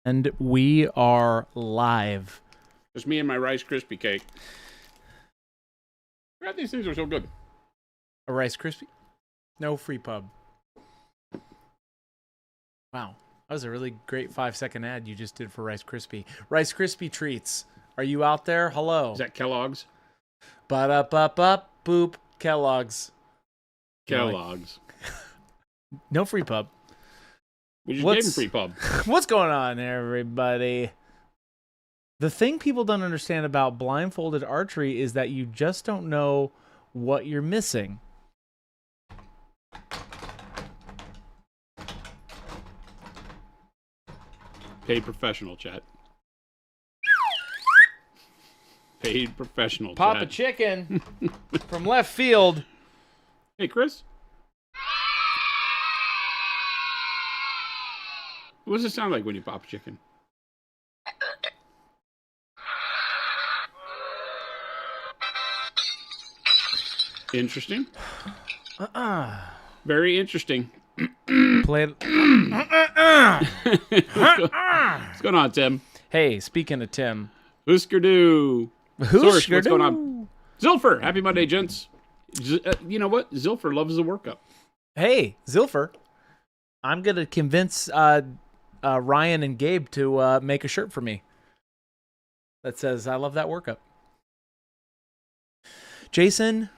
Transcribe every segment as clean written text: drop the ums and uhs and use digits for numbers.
And we are live. Just me and my Rice Krispie cake. God, these things are so good. A Rice Krispie? No free pub. Wow. That was a really great 5-second ad you just did for Rice Krispie. Rice Krispie treats. Are you out there? Hello. Is that Kellogg's? Ba-da-ba-ba, boop. Kellogg's. Kellogg's. No free pub. We just gave him free pub. What's going on, everybody? The thing people don't understand about blindfolded archery is that you just don't know what you're missing. Paid professional, chat. Paid professional, Papa chat. Chicken from left field. Hey, Chris. What does it sound like when you pop a chicken? Interesting. Very interesting. Play it. What's going on, Tim? Hey, speaking of Tim. Husker-doo. Source, what's going on? Zilfer, happy Monday, gents. You know what? Zilfer loves the workup. Hey, Zilfer. I'm going to convince Ryan and Gabe to make a shirt for me that says, I love that workup. Jason.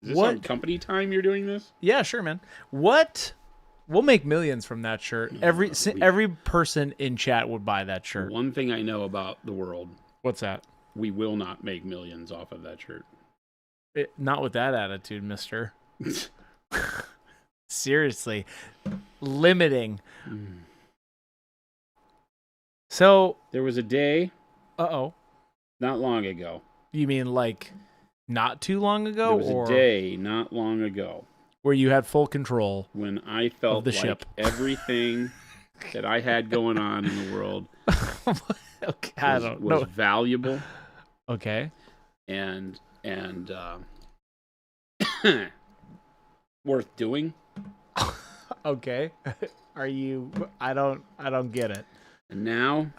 Is this on company time you're doing this? Yeah, sure, man. What? We'll make millions from that shirt. Every person in chat would buy that shirt. One thing I know about the world. What's that? We will not make millions off of that shirt. Not with that attitude, mister. Seriously. Limiting. So. There was a day. Uh-oh. Not long ago. You mean like not too long ago? There was a day not long ago. Where you had full control. When I felt of the like ship. Everything that I had going on in the world okay, was valuable. Okay. And worth doing. Okay. Are you? I don't get it. And now.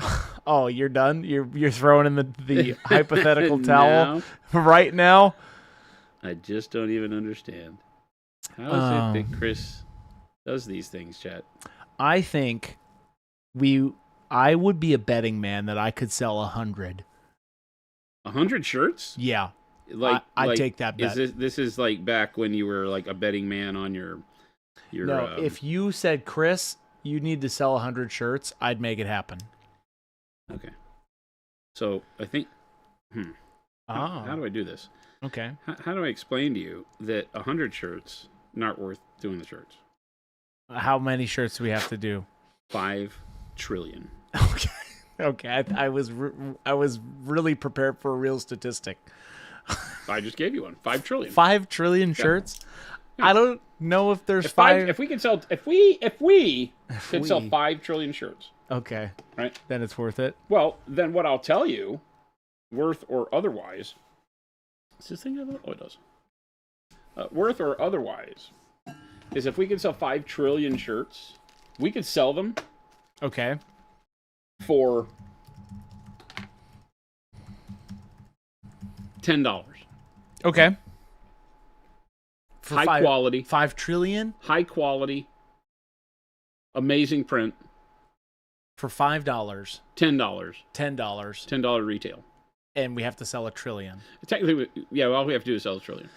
Oh, you're done. You're throwing in the hypothetical towel right now. I just don't even understand. How is it that Chris does these things, chat? I think I would be a betting man that I could sell 100. 100 shirts? Yeah. I'd take that bet. This is like back when you were like a betting man on your No, if you said, Chris, you need to sell 100 shirts, I'd make it happen. Okay. So I think how do I do this? Okay. How do I explain to you that 100 shirts not worth doing the shirts? How many shirts do we have to do? 5 trillion. Okay. Okay. I was really prepared for a real statistic. I just gave you one. 5 trillion. 5 trillion shirts? Yeah. I don't know if there's if we could sell if we could sell 5 trillion shirts. Okay. Right? Then it's worth it. Well, then what I'll tell you, worth or otherwise. Does this thing have it? Oh, it does. Worth or otherwise, is if we could sell 5 trillion shirts, we could sell them. Okay. For $10. Okay. For high quality. 5 trillion? High quality. Amazing print. For $5. $10. $10 retail. And we have to sell 1 trillion. Technically, yeah, all we have to do is sell 1 trillion.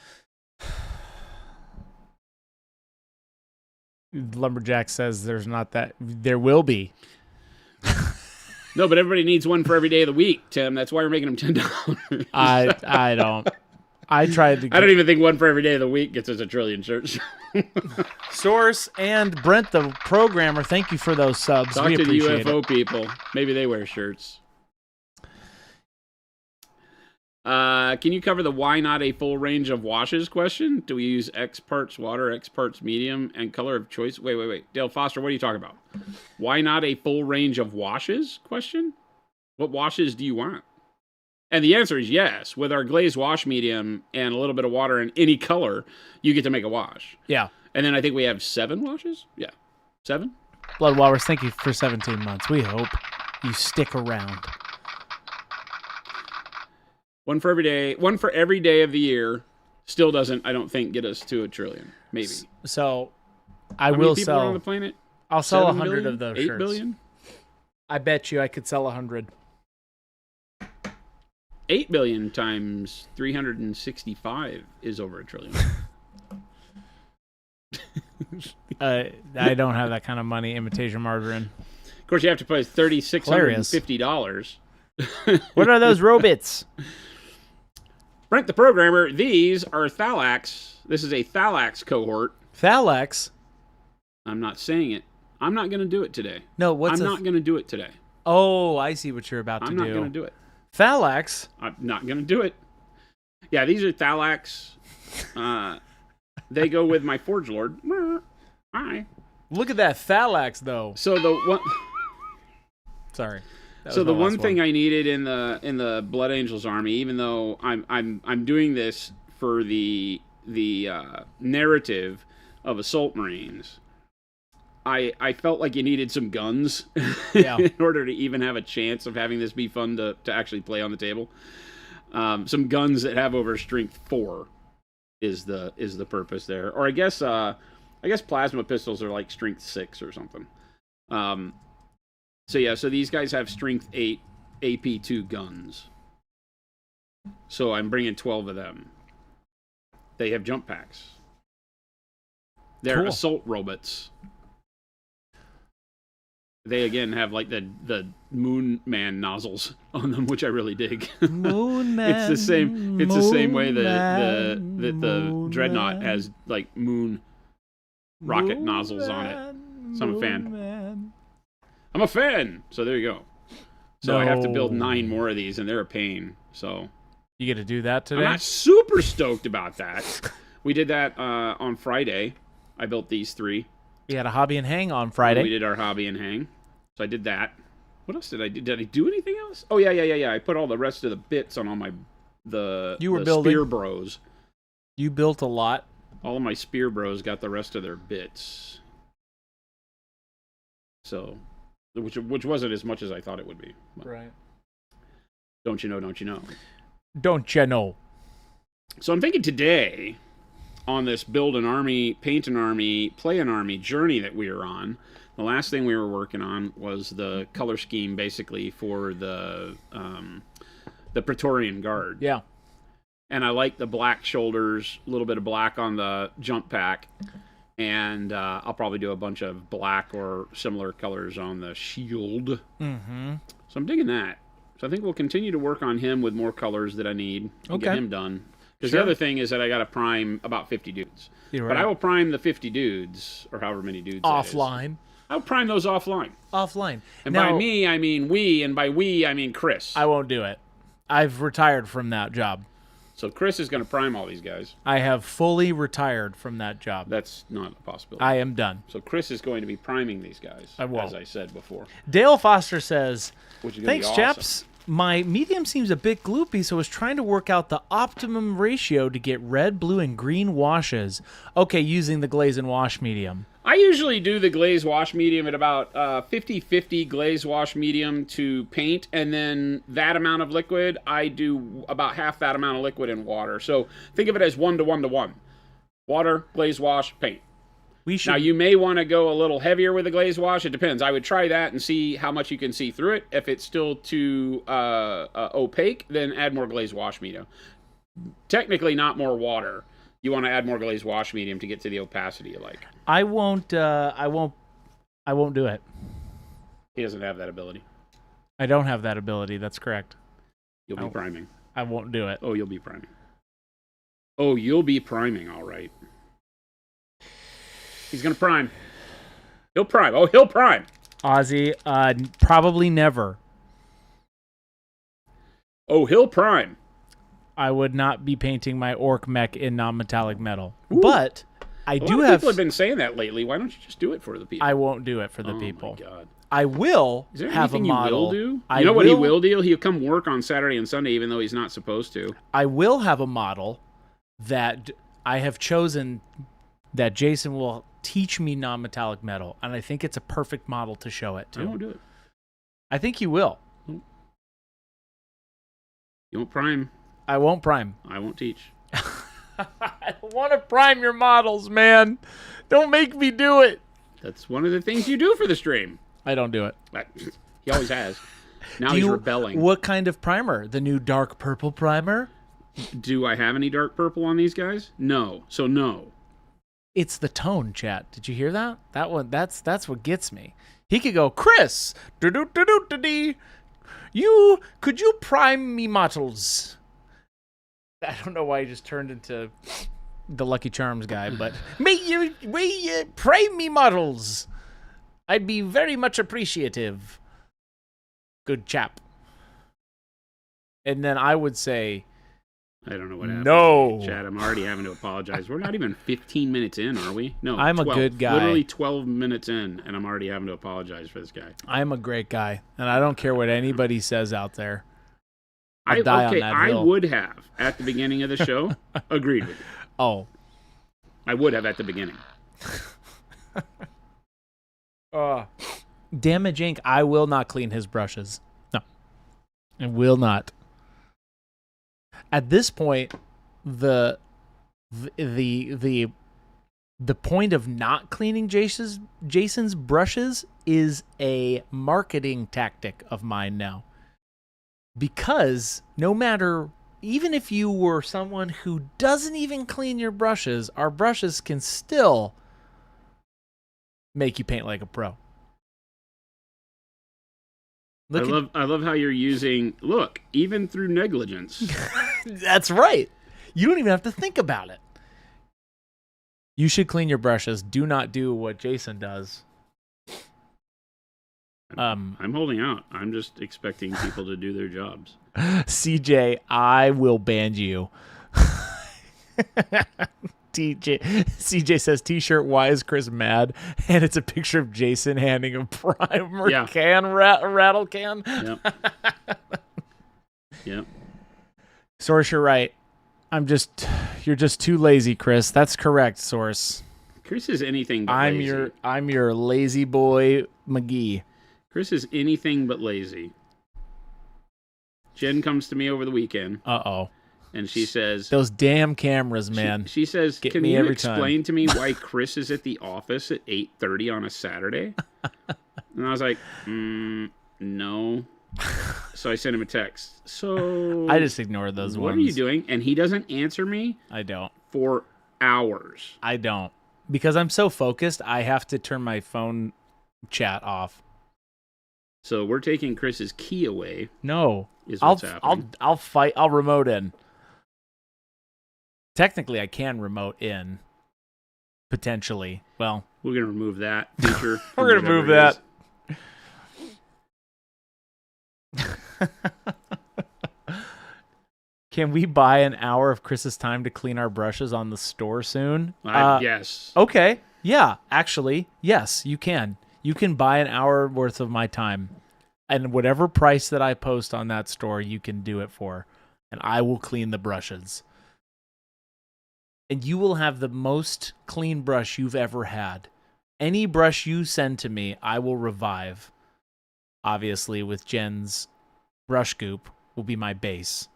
Lumberjack says there's not that. There will be. No, but everybody needs one for every day of the week, Tim. That's why we're making them $10. I don't. I tried to. I don't even think one for every day of the week gets us 1 trillion shirts. Source and Brent, the programmer, thank you for those subs. Talk to the UFO people. Maybe they wear shirts. Can you cover the why not a full range of washes question? Do we use X parts water, X parts medium, and color of choice? Wait. Dale Foster, what are you talking about? Why not a full range of washes question? What washes do you want? And the answer is yes. With our glazed wash medium and a little bit of water in any color, you get to make a wash. Yeah. And then I think we have 7 washes? Yeah. 7? Blood Walrus, thank you for 17 months. We hope. You stick around. One for every day of the year. Still doesn't, I don't think, get us to $1 trillion. Maybe. So, How many people are on the planet? I'll sell 7 100 billion? of those 8 shirts. billion? I bet you I could sell 100. 8 billion times 365 is over $1 trillion. I don't have that kind of money. Imitation margarine. Of course, you have to pay $3,650. What are those robots? Brent the programmer, these are Thalax. This is a Thalax cohort. Thalax? I'm not saying it. I'm not going to do it today. No, what's I'm not going to do it today. Oh, I see what you're about to do. I'm not going to do it. Thalax? I'm not going to do it. Yeah, these are Thalax. They go with my Forge Lord. Hi. Look at that Thalax, though. So the one... Sorry. So the one thing I needed in the Blood Angels army, even though I'm doing this for the narrative of Assault Marines, I felt like you needed some guns in order to even have a chance of having this be fun to actually play on the table. Some guns that have over strength 4 is the purpose there, or I guess plasma pistols are like strength 6 or something. So these guys have strength 8 AP2 guns. So I'm bringing 12 of them. They have jump packs. They're assault robots. They again have like the Moon Man nozzles on them, which I really dig. Moon Man. It's the same way that the Dreadnought has like moon rocket nozzles on it. So I'm a fan. I'm a fan. So there you go. So I have to build 9 more of these, and they're a pain. So you get to do that today? I'm not super stoked about that. We did that on Friday. I built these 3. We had a hobby and hang on Friday. We did our hobby and hang. So I did that. What else did I do? Did I do anything else? Oh yeah. I put all the rest of the bits on all my building spear bros. You built a lot. All of my spear bros got the rest of their bits. So, which wasn't as much as I thought it would be. But right. Don't you know? Don't you know? Don't you know? So I'm thinking today, on this build an army, paint an army, play an army journey that we are on, the last thing we were working on was the color scheme basically for the Praetorian Guard. Yeah. And I like the black shoulders, a little bit of black on the jump pack, and I'll probably do a bunch of black or similar colors on the shield. Mm-hmm. So I'm digging that. So I think we'll continue to work on him with more colors that I need to get him done. Because the other thing is that I got to prime about 50 dudes. You're But right. I will prime the 50 dudes, or however many dudes Offline. I'll prime those offline. Offline. And now, by me, I mean we, and by we, I mean Chris. I won't do it. I've retired from that job. So Chris is going to prime all these guys. I have fully retired from that job. That's not a possibility. I am done. So Chris is going to be priming these guys, as I said before. Dale Foster says, Which is gonna thanks, be awesome. chaps. My medium seems a bit gloopy, so I was trying to work out the optimum ratio to get red, blue, and green washes. Okay, using the glaze and wash medium. I usually do the glaze wash medium at about 50-50 glaze wash medium to paint, and then that amount of liquid, I do about half that amount of liquid in water. So think of it as 1 to 1 to 1. Water, glaze wash, paint. Now, you may want to go a little heavier with the glaze wash. It depends. I would try that and see how much you can see through it. If it's still too opaque, then add more glaze wash medium. Technically, not more water. You want to add more glaze wash medium to get to the opacity you like. I won't do it. He doesn't have that ability. I don't have that ability. That's correct. You'll be priming. I won't do it. Oh, you'll be priming. Oh, you'll be priming, all right. He's going to prime. He'll prime. Oh, he'll prime. Ozzy, probably never. Oh, he'll prime. I would not be painting my orc mech in non-metallic metal. Ooh. But I do have... people have been saying that lately. Why don't you just do it for the people? I won't do it for the people. Oh, my God. I will Is there have a anything model. you will do? You know what he will do? He'll come work on Saturday and Sunday even though he's not supposed to. I will have a model that I have chosen that Jason will teach me non-metallic metal, and I think it's a perfect model to show it to. I won't do it. I think you will. You won't prime. I won't prime. I won't teach. I don't want to prime your models, man. Don't make me do it. That's one of the things you do for the stream. I don't do it. He always has. Now he's rebelling. What kind of primer? The new dark purple primer? Do I have any dark purple on these guys? No. So no. It's the tone, chat. Did you hear that? That one. That's what gets me. He could go, Chris. Could you prime me models? I don't know why he just turned into the Lucky Charms guy, but may you prime me models. I'd be very much appreciative. Good chap. And then I would say, I don't know what happened. No. Chad, I'm already having to apologize. We're not even 15 minutes in, are we? No, I'm 12. a good guy. Literally 12 minutes in, and I'm already having to apologize for this guy. I'm a great guy, and I don't care what anybody says out there. I'll die on that hill. I would have, at the beginning of the show, agreed with you. Oh. I would have at the beginning. Damage Inc., I will not clean his brushes. No. I will not. At this point, the point of not cleaning Jason's brushes is a marketing tactic of mine now. Because no matter, even if you were someone who doesn't even clean your brushes, our brushes can still make you paint like a pro. I love how you're using, look, even through negligence. That's right. You don't even have to think about it. You should clean your brushes. Do not do what Jason does. I'm holding out. I'm just expecting people to do their jobs. CJ, I will ban you. CJ says, T-shirt, why is Chris mad? And it's a picture of Jason handing a primer rattle can. Yep. Yep. Source, you're right. You're just too lazy, Chris. That's correct, Source. Chris is anything but lazy. I'm your lazy boy McGee. Chris is anything but lazy. Jen comes to me over the weekend. Uh-oh. And she says... Those damn cameras, man. She says, Get can me you every explain time. to me why Chris is at the office at 8:30 on a Saturday? And I was like, no. So I sent him a text. So... I just ignored those ones. What are you doing? And he doesn't answer me. I don't. For hours. I don't. Because I'm so focused, I have to turn my phone chat off. So we're taking Chris's key away. No. Is what's happening. I'll fight. I'll remote in. Technically, I can remote in. Potentially. Well, we're going to remove that feature. We're going to remove that. Can we buy an hour of Chris's time to clean our brushes on the store soon? Yes. Okay. Yeah, actually, yes, you can. You can buy an hour worth of my time. And whatever price that I post on that store, you can do it for. And I will clean the brushes. And you will have the most clean brush you've ever had. Any brush you send to me, I will revive. Obviously, with Jen's brush goop will be my base.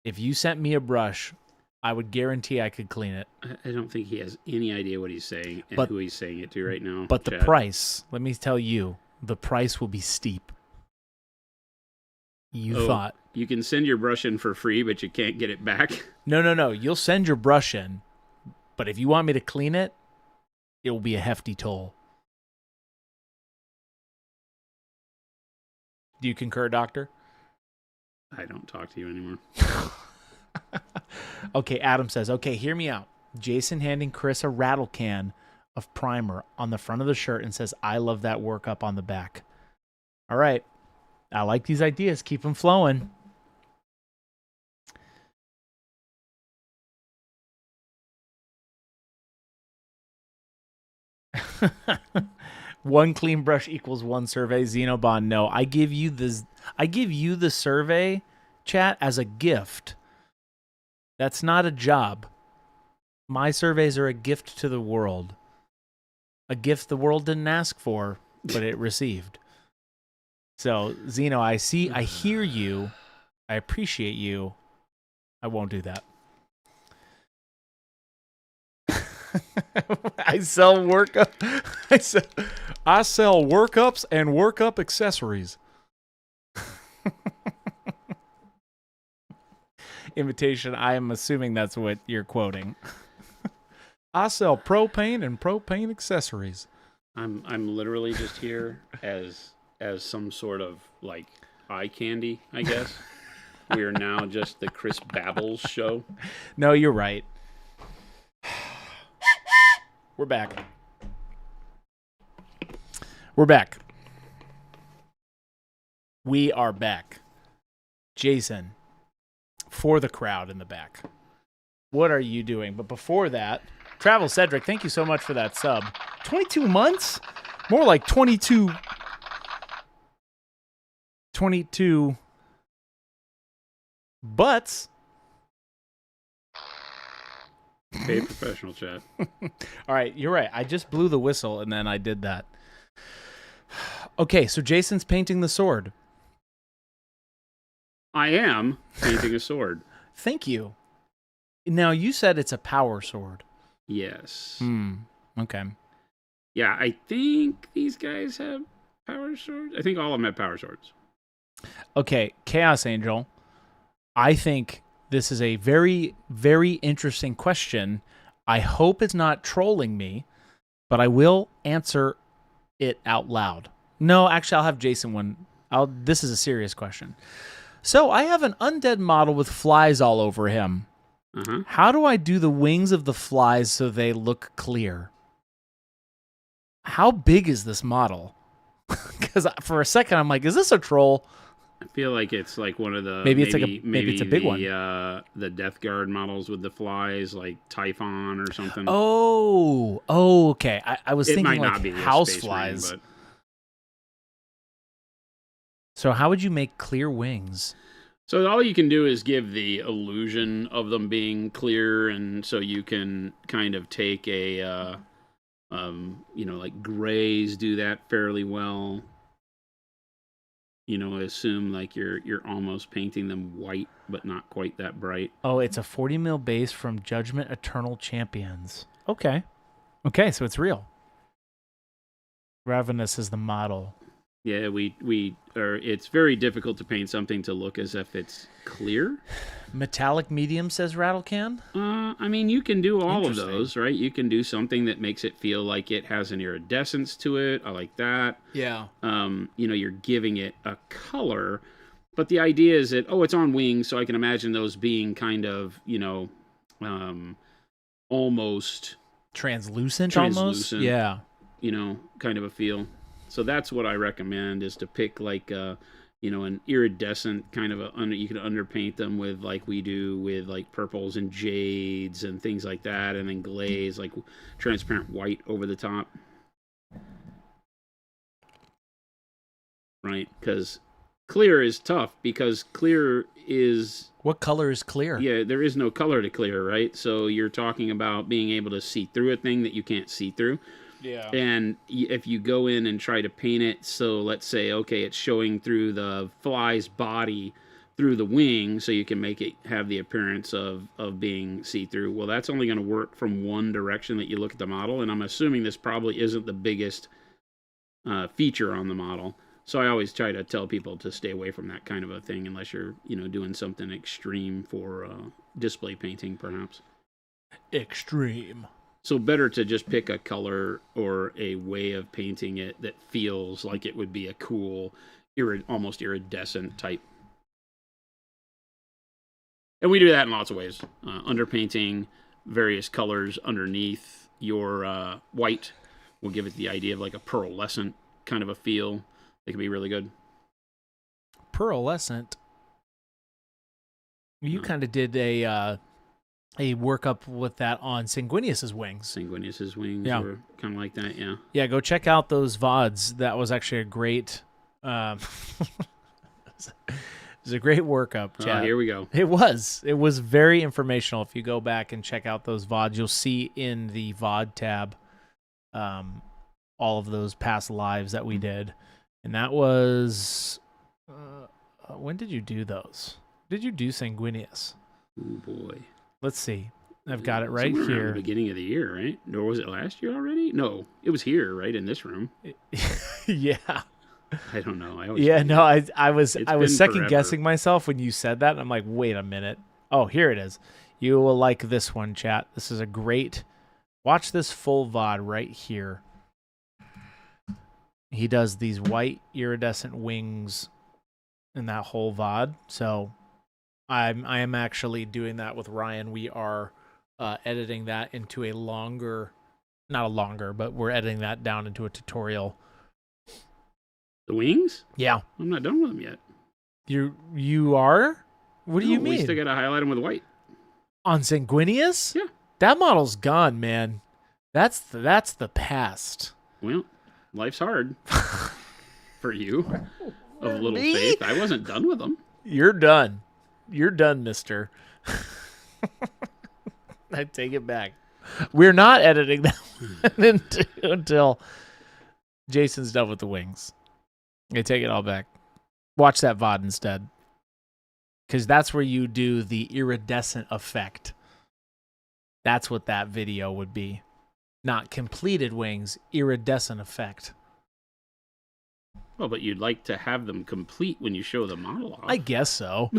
If you sent me a brush, I would guarantee I could clean it. I don't think he has any idea what he's saying and who he's saying it to right now. But Chad, the price, let me tell you, the price will be steep. You thought. You can send your brush in for free, but you can't get it back? No. You'll send your brush in, but if you want me to clean it, it will be a hefty toll. Do you concur, Doctor? I don't talk to you anymore. Okay, Adam says, okay, hear me out. Jason handing Chris a rattle can of primer on the front of the shirt and says, I love that work up on the back. All right. I like these ideas. Keep them flowing. One clean brush equals one survey. Xenobond, no. I give you the survey, chat, as a gift. That's not a job. My surveys are a gift to the world. A gift the world didn't ask for, but it received. So, Zeno, I hear you. I appreciate you. I won't do that. I sell workup. I sell workups and workup accessories. Invitation. I am assuming that's what you're quoting. I sell propane and propane accessories. I'm literally just here as some sort of like eye candy, I guess. We are now just the Chris Babbles show. No, you're right. We're back. We're back. We are back. Jason, for the crowd in the back, what are you doing? But before that, Travel Cedric, thank you so much for that sub. 22 months? More like 22 butts. Hey, professional chat. All right, you're right. I just blew the whistle and then I did that. Okay, so Jason's painting the sword. I am painting a sword. Thank you. Now, you said it's a power sword. Yes. Okay. Yeah, I think these guys have power swords. I think all of them have power swords. Okay, Chaos Angel, I think this is a very, very interesting question. I hope it's not trolling me, but I will answer it out loud. No, actually, I'll have Jason one. This is a serious question. So I have an undead model with flies all over him. Uh-huh. How do I do the wings of the flies so they look clear? How big is this model? Because for a second, I'm like, is this a troll? I feel like it's like one of the maybe it's a big one. The Death Guard models with the flies, like Typhon or something. Oh, okay. I was thinking might like not be a house Space flies. Marine, but... So how would you make clear wings? So all you can do is give the illusion of them being clear, and so you can kind of take a, like grays do that fairly well. Assume like you're almost painting them white, but not quite that bright. Oh, it's a 40 mil base from Judgment Eternal Champions. Okay, so it's real. Ravenous is the model. Yeah, it's very difficult to paint something to look as if it's clear. Metallic medium, says Rattlecan. I mean, you can do all of those, right? You can do something that makes it feel like it has an iridescence to it. I like that. Yeah. You're giving it a color, but the idea is that, it's on wings, so I can imagine those being kind of, almost translucent, almost. Yeah. Kind of a feel. So that's what I recommend, is to pick like an iridescent kind of you can underpaint them with, like we do with like purples and jades and things like that, and then glaze like transparent white over the top. Right? Because clear is tough, because clear is... What color is clear? Yeah, there is no color to clear, right? So you're talking about being able to see through a thing that you can't see through. Yeah. And if you go in and try to paint it, so let's say, okay, it's showing through the fly's body through the wing, so you can make it have the appearance of being see-through. Well, that's only going to work from one direction that you look at the model, and I'm assuming this probably isn't the biggest feature on the model. So I always try to tell people to stay away from that kind of a thing, unless you're, doing something extreme for display painting, perhaps. Extreme. So better to just pick a color or a way of painting it that feels like it would be a cool, almost iridescent type. And we do that in lots of ways. Underpainting various colors underneath your white will give it the idea of like a pearlescent kind of a feel. It can be really good. Pearlescent? You kind of did a workup with that on Sanguinius's wings. Sanguinius's wings were kind of like that, yeah. Yeah, go check out those VODs. That was actually a great... it was a great workup, Chad. Here we go. It was. It was very informational. If you go back and check out those VODs, you'll see in the VOD tab all of those past lives that we did. And that was when did you do those? Did you do Sanguinius? Oh boy. Let's see. I've got it right Somewhere around here. the beginning of the year, right? Or was it last year already? No, it was here, right in this room. Yeah. I don't know. Yeah, no, I was been second forever. guessing myself when you said that. And I'm like, wait a minute. Oh, here it is. You will like this one, chat. This is a great. Watch this full VOD right here. He does these white iridescent wings in that whole VOD. So I am actually doing that with Ryan. We are editing that into a longer, not a longer, but we're editing that down into a tutorial. The wings? Yeah. I'm not done with them yet. You are? What do you mean? We still got to highlight them with white. On Sanguinius? Yeah. That model's gone, man. That's the past. Well, life's hard for you of little Me? faith. I wasn't done with them. You're done. You're done, mister. I take it back. We're not editing that until Jason's done with the wings. I take it all back. Watch that VOD instead. Because that's where you do the iridescent effect. That's what that video would be. Not completed wings, iridescent effect. Well, but you'd like to have them complete when you show the model off. I guess so.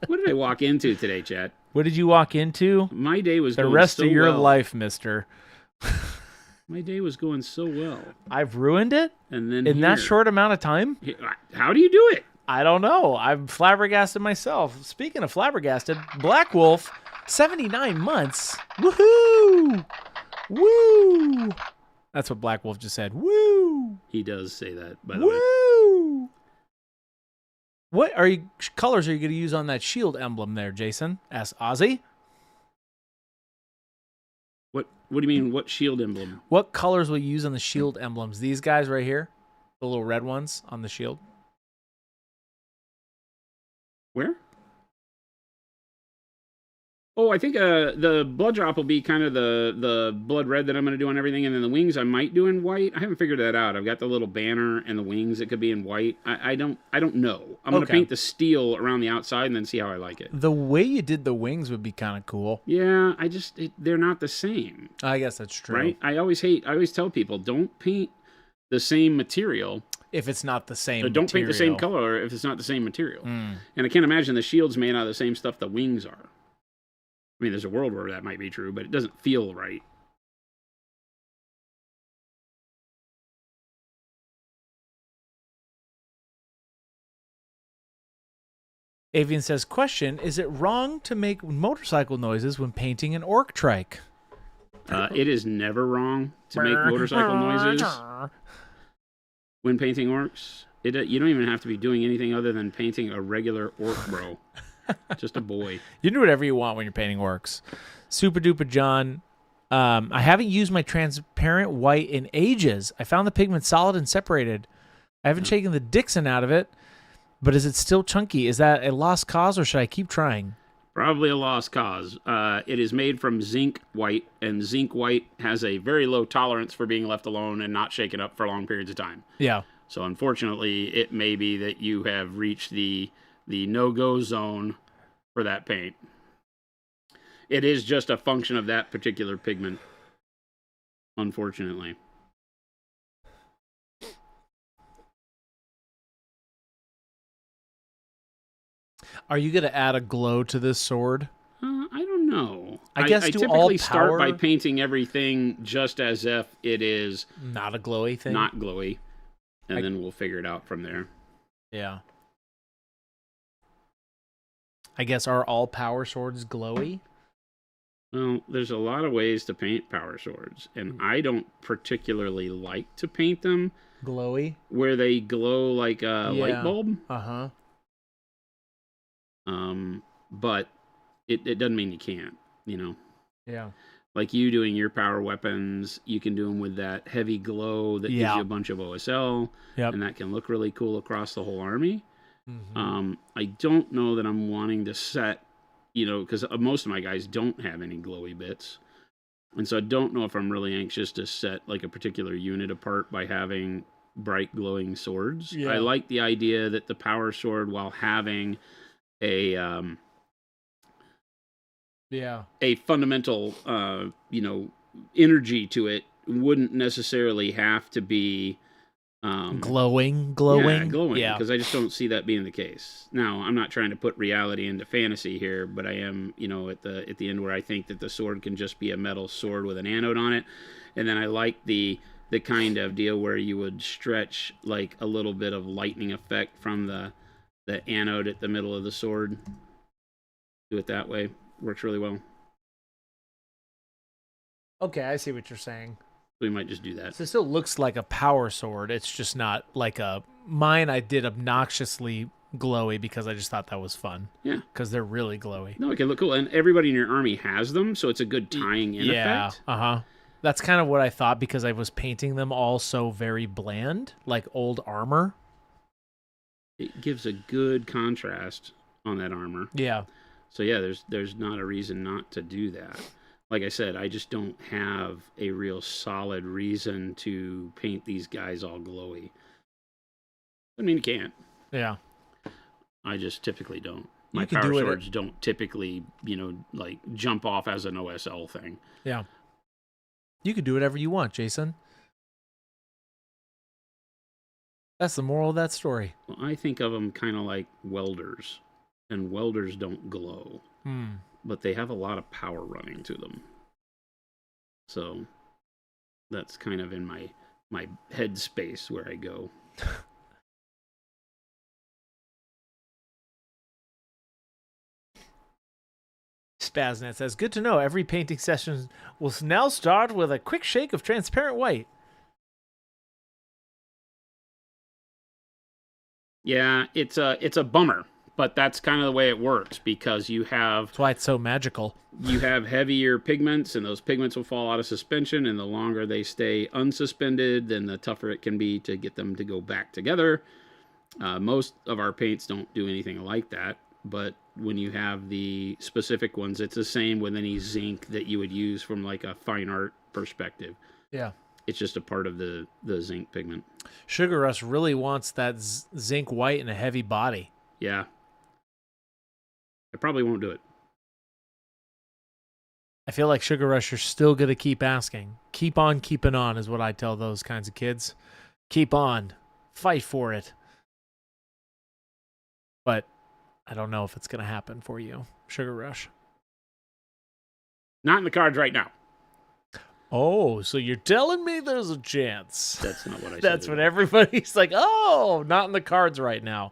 What did I walk into today, Chad? What did you walk into? My day was The going rest so of your well. life, mister. My day was going so well. I've ruined it And then in that here- short amount of time? How do you do it? I don't know. I'm flabbergasted myself. Speaking of flabbergasted, Black Wolf, 79 months. Woohoo! Woo! That's what Black Wolf just said. Woo! He does say that, by the way. Woo! What colors are you going to use on that shield emblem there, Jason? Asked Ozzy. What do you mean, what shield emblem? What colors will you use on the shield emblems? These guys right here? The little red ones on the shield? Where? Oh, I think the blood drop will be kind of the blood red that I'm going to do on everything, and then the wings I might do in white. I haven't figured that out. I've got the little banner and the wings that could be in white. I don't know. I'm going to paint the steel around the outside and then see how I like it. The way you did the wings would be kind of cool. Yeah, they're not the same. I guess that's true. Right? I always tell people, don't paint the same material. If it's not the same Or don't paint the same material. color if it's not the same material. Mm. And I can't imagine the shield's made out of the same stuff the wings are. I mean, there's a world where that might be true, but it doesn't feel right. Avian says, question, is it wrong to make motorcycle noises when painting an orc trike? It is never wrong to make motorcycle noises when painting orcs. You don't even have to be doing anything other than painting a regular orc bro. Just a boy. You can do whatever you want when you're painting orcs. Super Duper John, I haven't used my transparent white in ages. I found the pigment solid and separated. I haven't shaken the Dixon out of it, but is it still chunky? Is that a lost cause or should I keep trying? Probably a lost cause. It is made from zinc white, and zinc white has a very low tolerance for being left alone and not shaken up for long periods of time. Yeah. So unfortunately, it may be that you have reached the no-go zone for that paint. It is just a function of that particular pigment, unfortunately. Are you going to add a glow to this sword? I don't know. I guess I do typically all start by power- painting everything just as if it is Not a glowy thing? not glowy, and then we'll figure it out from there. Yeah. I guess are all power swords glowy? Well, there's a lot of ways to paint power swords, and I don't particularly like to paint them Glowy? where they glow like a light bulb. Uh-huh. But it doesn't mean you can't, you know. Yeah. Like you doing your power weapons, you can do them with that heavy glow that gives you a bunch of OSL, and that can look really cool across the whole army. Mm-hmm. I don't know that I'm wanting to set, you know, because most of my guys don't have any glowy bits. And so I don't know if I'm really anxious to set like a particular unit apart by having bright glowing swords. Yeah. I like the idea that the power sword, while having a fundamental energy to it, wouldn't necessarily have to be glowing. Yeah, glowing. Because I just don't see that being the case. Now, I'm not trying to put reality into fantasy here, but I am, at the end where I think that the sword can just be a metal sword with an anode on it, and then I like the kind of deal where you would stretch like a little bit of lightning effect from the anode at the middle of the sword. Do it that way. Works really well. Okay, I see what you're saying. We might just do that. So it still looks like a power sword. It's just not like a... Mine I did obnoxiously glowy because I just thought that was fun. Yeah. Because they're really glowy. No, it can look cool. And everybody in your army has them, so it's a good tying in effect. Yeah, uh-huh. That's kind of what I thought because I was painting them all so very bland, like old armor. It gives a good contrast on that armor. Yeah. So yeah, there's not a reason not to do that. Like I said, I just don't have a real solid reason to paint these guys all glowy. I mean, you can't. Yeah. I just typically don't. My You can power do it swords don't typically, like jump off as an OSL thing. Yeah. You can do whatever you want, Jason. That's the moral of that story. Well, I think of them kind of like welders, and welders don't glow. But they have a lot of power running to them. So that's kind of in my head space where I go. Spaznet says, good to know. Every painting session will now start with a quick shake of transparent white. Yeah, it's a bummer. But that's kind of the way it works because you have... That's why it's so magical. You have heavier pigments, and those pigments will fall out of suspension, and the longer they stay unsuspended, then the tougher it can be to get them to go back together. Most of our paints don't do anything like that, but when you have the specific ones, it's the same with any zinc that you would use from like a fine art perspective. Yeah. It's just a part of the zinc pigment. Sugar Rush really wants that zinc white and a heavy body. Yeah. I probably won't do it. I feel like Sugar Rush, you're still going to keep asking. Keep on keeping on is what I tell those kinds of kids. Keep on. Fight for it. But I don't know if it's going to happen for you, Sugar Rush. Not in the cards right now. Oh, so you're telling me there's a chance. That's not what I said. That's what everybody's like, oh, not in the cards right now.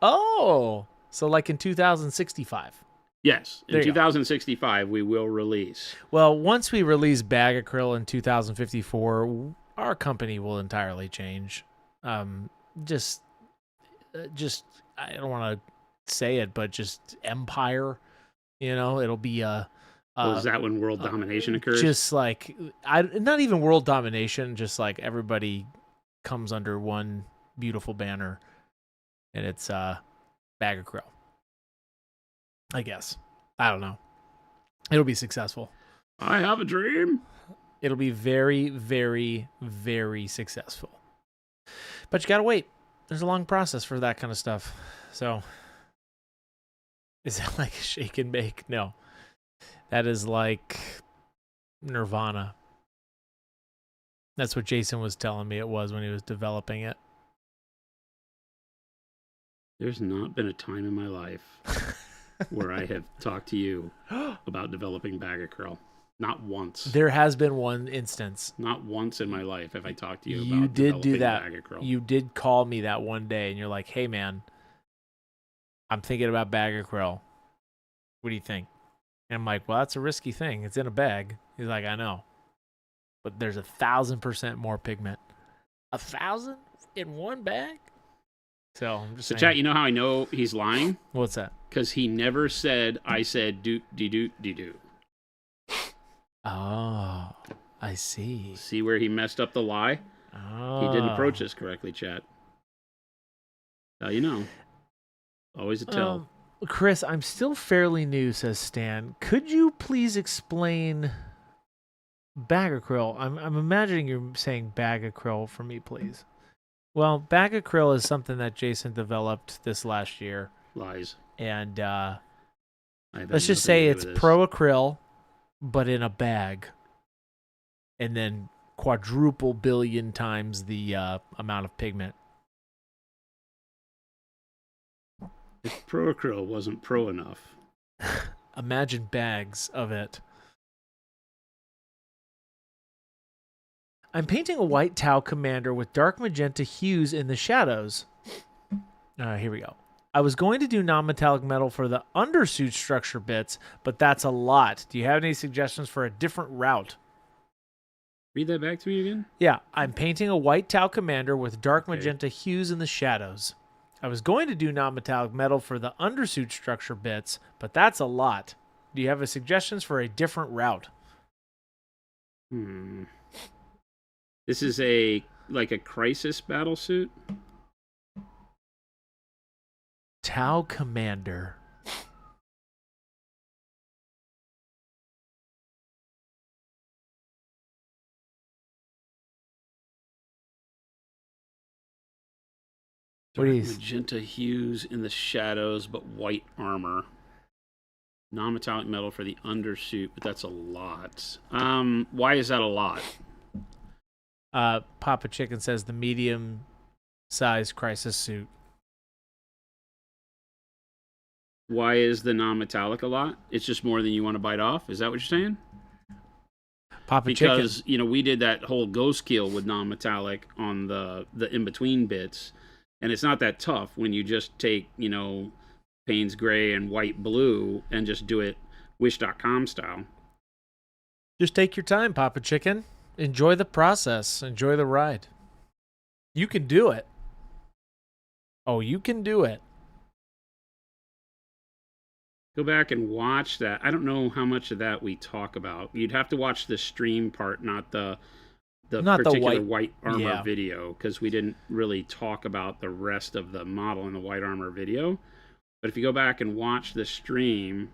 Oh, so like in 2065. Yes, in 2065 we will release. Well, once we release Bag Acryl in 2054, our company will entirely change. Just I don't want to say it, but just empire. It'll be a. Is that when world domination occurs? Just like not even world domination. Just like everybody comes under one beautiful banner, and it's Bag Acryl. I guess. I don't know. It'll be successful. I have a dream. It'll be very, very, very successful. But you gotta wait. There's a long process for that kind of stuff. So, is that like shake and bake? No. That is like Nirvana. That's what Jason was telling me it was when he was developing it. There's not been a time in my life where I have talked to you about developing Bag Acryl. Not once. There has been one instance. Not once in my life have I talked to you You about did do that. Bag Acryl. You did call me that one day, and you're like, hey, man, I'm thinking about Bag Acryl. What do you think? And I'm like, well, that's a risky thing. It's in a bag. He's like, I know. But there's 1,000% more pigment. 1,000 in one bag? So I'm just saying. Chat, you know how I know he's lying? What's that? Because he never said, I said doot-de-doot-de-doo. Oh, I see. See where he messed up the lie? Oh. He didn't approach this correctly, chat. Now you know. Always a tell. Chris, I'm still fairly new, says Stan. Could you please explain Bag acryl. I'm imagining you're saying bag acryl for me, please. Well, bag acryl is something that Jason developed this last year, Lies. and I've had let's just nothing to say do it's with this. pro acryl, but in a bag, and then quadruple billion times the amount of pigment. If pro acryl wasn't pro enough. Imagine bags of it. I'm painting a white Tau commander with dark magenta hues in the shadows. Here we go. I was going to do non-metallic metal for the undersuit structure bits, but that's a lot. Do you have any suggestions for a different route? Read that back to me again. Yeah, I'm painting a white Tau commander with dark magenta hues in the shadows. I was going to do non-metallic metal for the undersuit structure bits, but that's a lot. Do you have suggestions for a different route? This is like a crisis battle suit. Tau commander. What do you Magenta hues in the shadows, but white armor. Non-metallic metal for the undersuit, but that's a lot. Why is that a lot? Papa Chicken says the medium size crisis suit. Why is the non-metallic a lot? It's just more than you want to bite off. Is that what you're saying? Papa Chicken. Because we did that whole ghost kill with non-metallic on the in-between bits, and it's not that tough when you just take Payne's gray and white blue and just do it wish.com style. Just take your time, Papa Chicken. Enjoy the process. Enjoy the ride. You can do it. Oh, you can do it. Go back and watch that. I don't know how much of that we talk about. You'd have to watch the stream part, not the particular white armor video, because we didn't really talk about the rest of the model in the white armor video. But if you go back and watch the stream,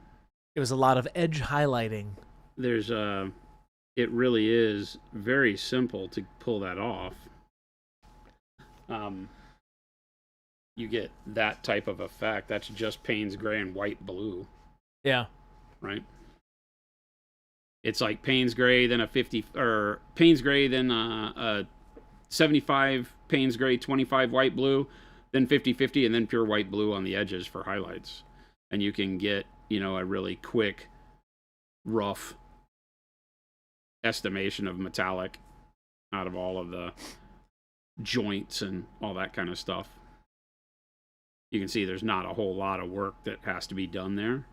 it was a lot of edge highlighting. It really is very simple to pull that off. You get that type of effect. That's just Payne's gray and white blue. Yeah. Right? It's like Payne's gray, then a 50, or Payne's gray, then a 75 Payne's gray, 25 white blue, then 50-50, and then pure white blue on the edges for highlights. And you can get, a really quick, rough estimation of metallic out of all of the joints and all that kind of stuff. You can see there's not a whole lot of work that has to be done there.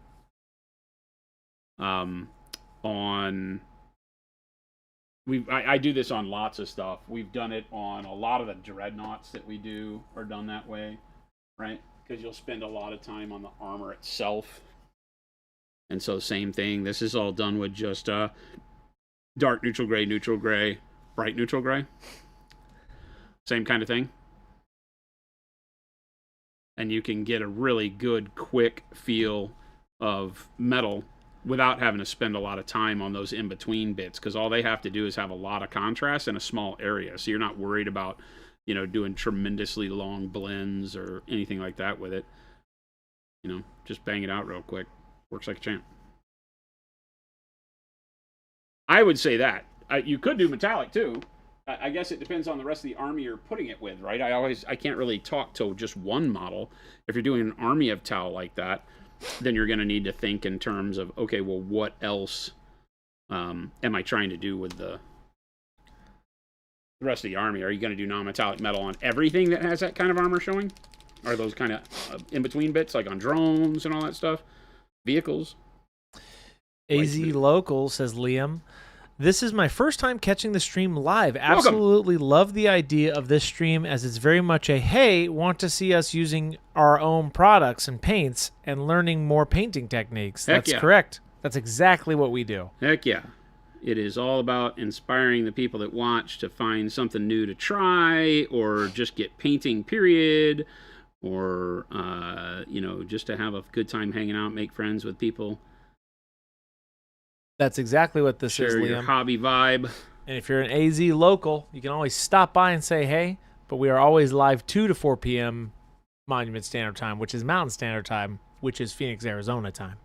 I do this on lots of stuff. We've done it on a lot of the dreadnoughts that we do are done that way, right? Because you'll spend a lot of time on the armor itself. And so same thing. This is all done with just dark neutral gray, bright neutral gray. Same kind of thing. And you can get a really good, quick feel of metal without having to spend a lot of time on those in-between bits, because all they have to do is have a lot of contrast in a small area. So you're not worried about, doing tremendously long blends or anything like that with it. Just bang it out real quick. Works like a champ. I would say that. You could do metallic, too. I guess it depends on the rest of the army you're putting it with, right? I can't really talk to just one model. If you're doing an army of Tau like that, then you're going to need to think in terms of, okay, well, what else am I trying to do with the rest of the army? Are you going to do non-metallic metal on everything that has that kind of armor showing? Are those kind of in-between bits, like on drones and all that stuff? Vehicles? AZ Local, says Liam. This is my first time catching the stream live. Absolutely love the idea of this stream, as it's very much a, hey, want to see us using our own products and paints and learning more painting techniques. That's correct. That's exactly what we do. Heck yeah. It is all about inspiring the people that watch to find something new to try, or just get painting, period, or, just to have a good time hanging out, make friends with people. That's exactly what this is, Share your Liam. hobby vibe. And if you're an AZ local, you can always stop by and say hey, but we are always live 2 to 4 p.m. Monument Standard Time, which is Mountain Standard Time, which is Phoenix, Arizona time.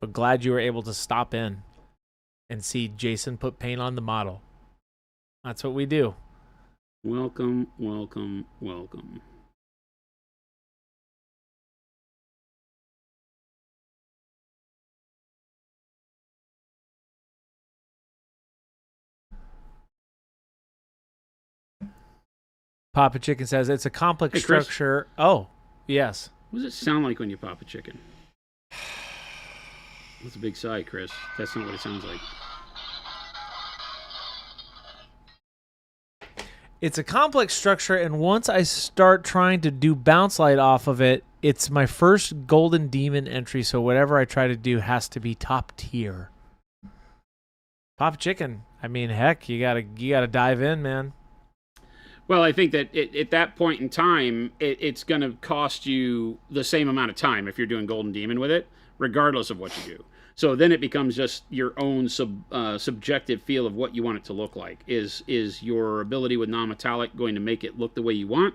But glad you were able to stop in and see Jason put paint on the model. That's what we do. Welcome, welcome, welcome. Papa Chicken says it's a complex Hey, Chris. structure. Oh, yes. What does it sound like when you pop a chicken? That's a big sigh, Chris. That's not what it sounds like. It's a complex structure, and once I start trying to do bounce light off of it, it's my first Golden Demon entry, so whatever I try to do has to be top tier. Papa Chicken, I mean, heck, you gotta dive in, man. Well, I think that at that point in time, it's going to cost you the same amount of time if you're doing Golden Demon with it, regardless of what you do. So then it becomes just your own subjective feel of what you want it to look like. Is your ability with non-metallic going to make it look the way you want?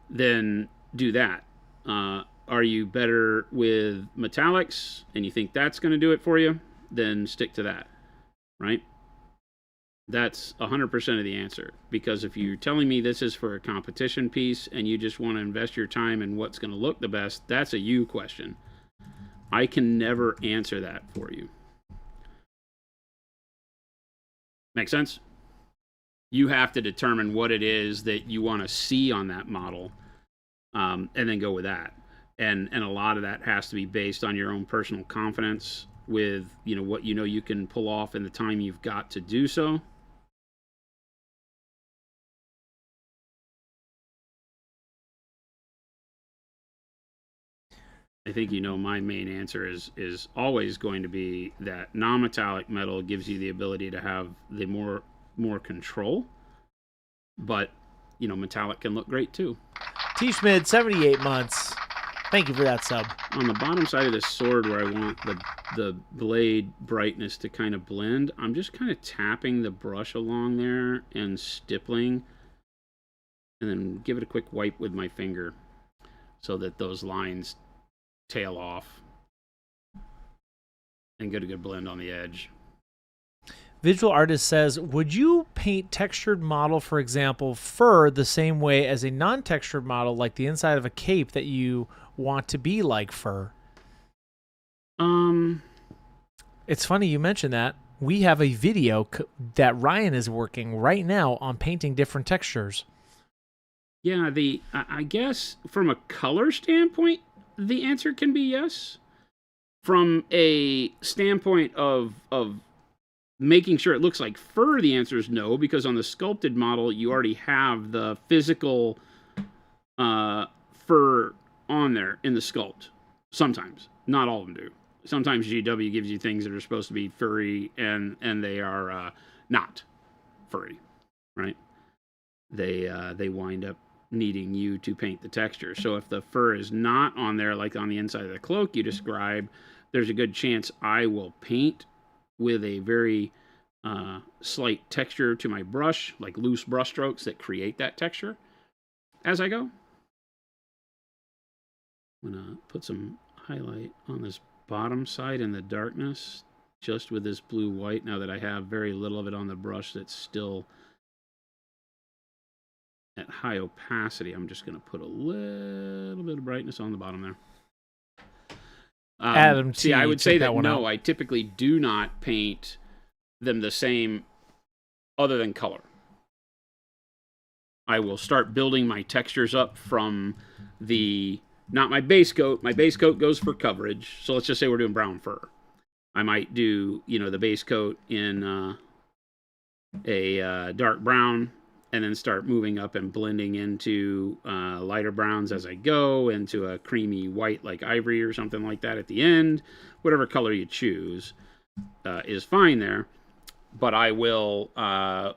Then do that. Are you better with metallics and you think that's going to do it for you? Then stick to that, right? That's 100% of the answer. Because if you're telling me this is for a competition piece and you just want to invest your time in what's going to look the best, that's a you question. I can never answer that for you. Make sense? You have to determine what it is that you want to see on that model, and then go with that. And a lot of that has to be based on your own personal confidence with, you know, what you know you can pull off in the time you've got to do so. I think you know my main answer is always going to be that non-metallic metal gives you the ability to have the more control, but you know metallic can look great too. T-Schmid, 78 months. Thank you for that sub. On the bottom side of this sword where I want the blade brightness to kind of blend, I'm just kind of tapping the brush along there and stippling, and then give it a quick wipe with my finger so that those lines tail off and get a good blend on the edge. Visual Artist says, would you paint textured model, for example, fur the same way as a non-textured model, like the inside of a cape that you want to be like fur? It's funny you mentioned that. We have a video that Ryan is working right now on painting different textures. Yeah, I guess from a color standpoint, the answer can be yes. From a standpoint of making sure it looks like fur, the answer is no, because on the sculpted model, you already have the physical fur on there in the sculpt. Sometimes. Not all of them do. Sometimes GW gives you things that are supposed to be furry, and they are not furry, right? They wind up needing you to paint the texture. So if the fur is not on there, like on the inside of the cloak you described, there's a good chance I will paint with a very slight texture to my brush, like loose brush strokes that create that texture as I go. I'm gonna put some highlight on this bottom side in the darkness, just with this blue white, now that I have very little of it on the brush that's still at high opacity. I'm just going to put a little bit of brightness on the bottom there. Adam T, see, I would say that no, out. I typically do not paint them the same other than color. I will start building my textures up from not my base coat. My base coat goes for coverage. So let's just say we're doing brown fur. I might do, the base coat in a dark brown, and then start moving up and blending into lighter browns as I go, into a creamy white like ivory or something like that at the end. Whatever color you choose is fine there. but I will,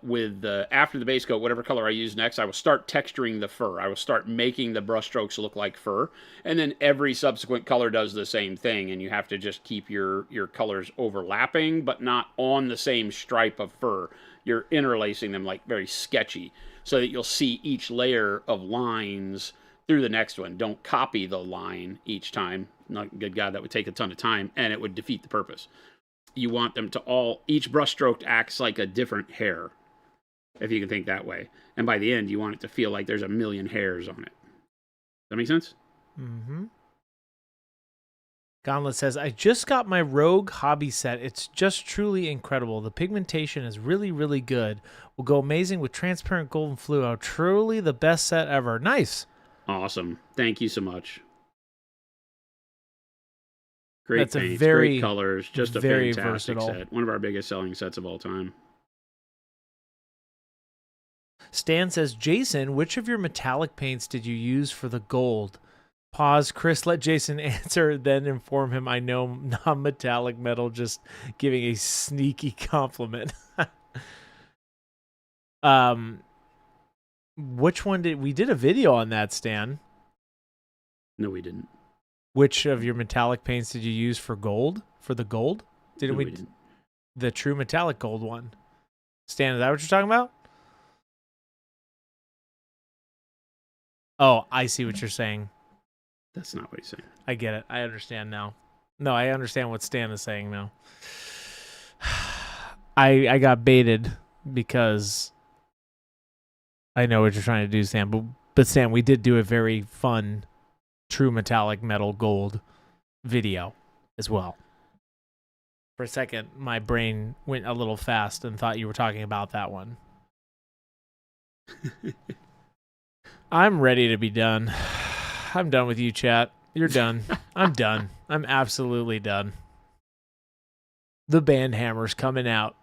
with the after the base coat, whatever color I use next, I will start texturing the fur. I will start making the brush strokes look like fur, and then every subsequent color does the same thing, and you have to just keep your colors overlapping, but not on the same stripe of fur. You're interlacing them like very sketchy, so that you'll see each layer of lines through the next one. Don't copy the line each time. Not good God, that would take a ton of time, and it would defeat the purpose. You want them to all, each brushstroke acts like a different hair, if you can think that way. And by the end, you want it to feel like there's a million hairs on it. Does that make sense? Mm-hmm. Gauntlet says, I just got my Rogue hobby set. It's just truly incredible. The pigmentation is really, really good. Will go amazing with transparent golden fluo. Truly the best set ever. Nice. Awesome. Thank you so much. Great That's paints, a very, great colors, just a very fantastic versatile set. One of our biggest selling sets of all time. Stan says, Jason, which of your metallic paints did you use for the gold? Pause. Chris, let Jason answer, then inform him I know non-metallic metal, just giving a sneaky compliment. Which one we did a video on that, Stan? No, we didn't. Which of your metallic paints did you use for gold? For the gold? Didn't No, we? we didn't. The true metallic gold one. Stan, is that what you're talking about? Oh, I see what you're saying. That's not what he's saying. I get it. I understand now. No, I understand what Stan is saying now. I got baited because I know what you're trying to do, Stan. But Stan, we did do a very fun true metallic metal gold video as well. For a second, my brain went a little fast and thought you were talking about that one. I'm ready to be done. I'm done with you, chat. You're done. I'm done. I'm absolutely done. The band hammer's coming out.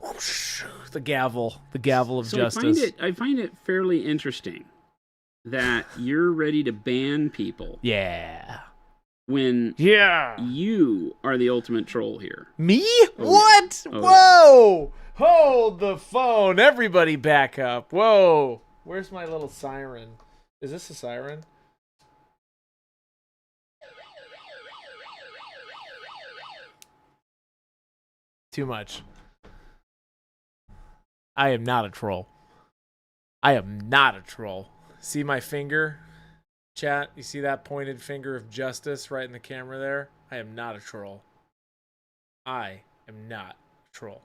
Whoosh, the gavel of justice. I find it fairly interesting that you're ready to ban people. Yeah. When you are the ultimate troll here. Me? Oh, what? yeah. Oh, whoa! Yeah. Hold the phone. Everybody back up. Whoa. Where's my little siren? Is this a siren? Too much. I am not a troll. I am not a troll. See my finger? Chat, you see that pointed finger of justice right in the camera there? I am not a troll. I am not a troll.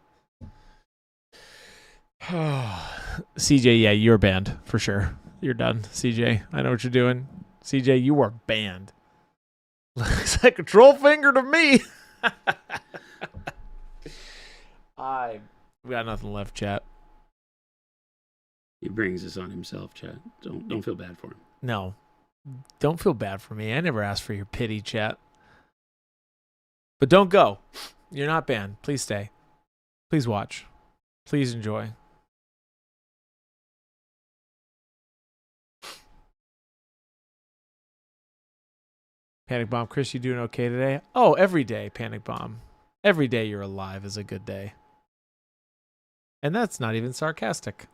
CJ, yeah, you're banned for sure. You're done, CJ. I know what you're doing. CJ, you are banned. Looks like a troll finger to me. We got nothing left, chat. He brings this on himself, chat. Don't feel bad for him. No. Don't feel bad for me. I never asked for your pity, chat. But don't go. You're not banned. Please stay. Please watch. Please enjoy. Panic Bomb. Chris, you doing okay today? Oh, every day, Panic Bomb. Every day you're alive is a good day. And that's not even sarcastic.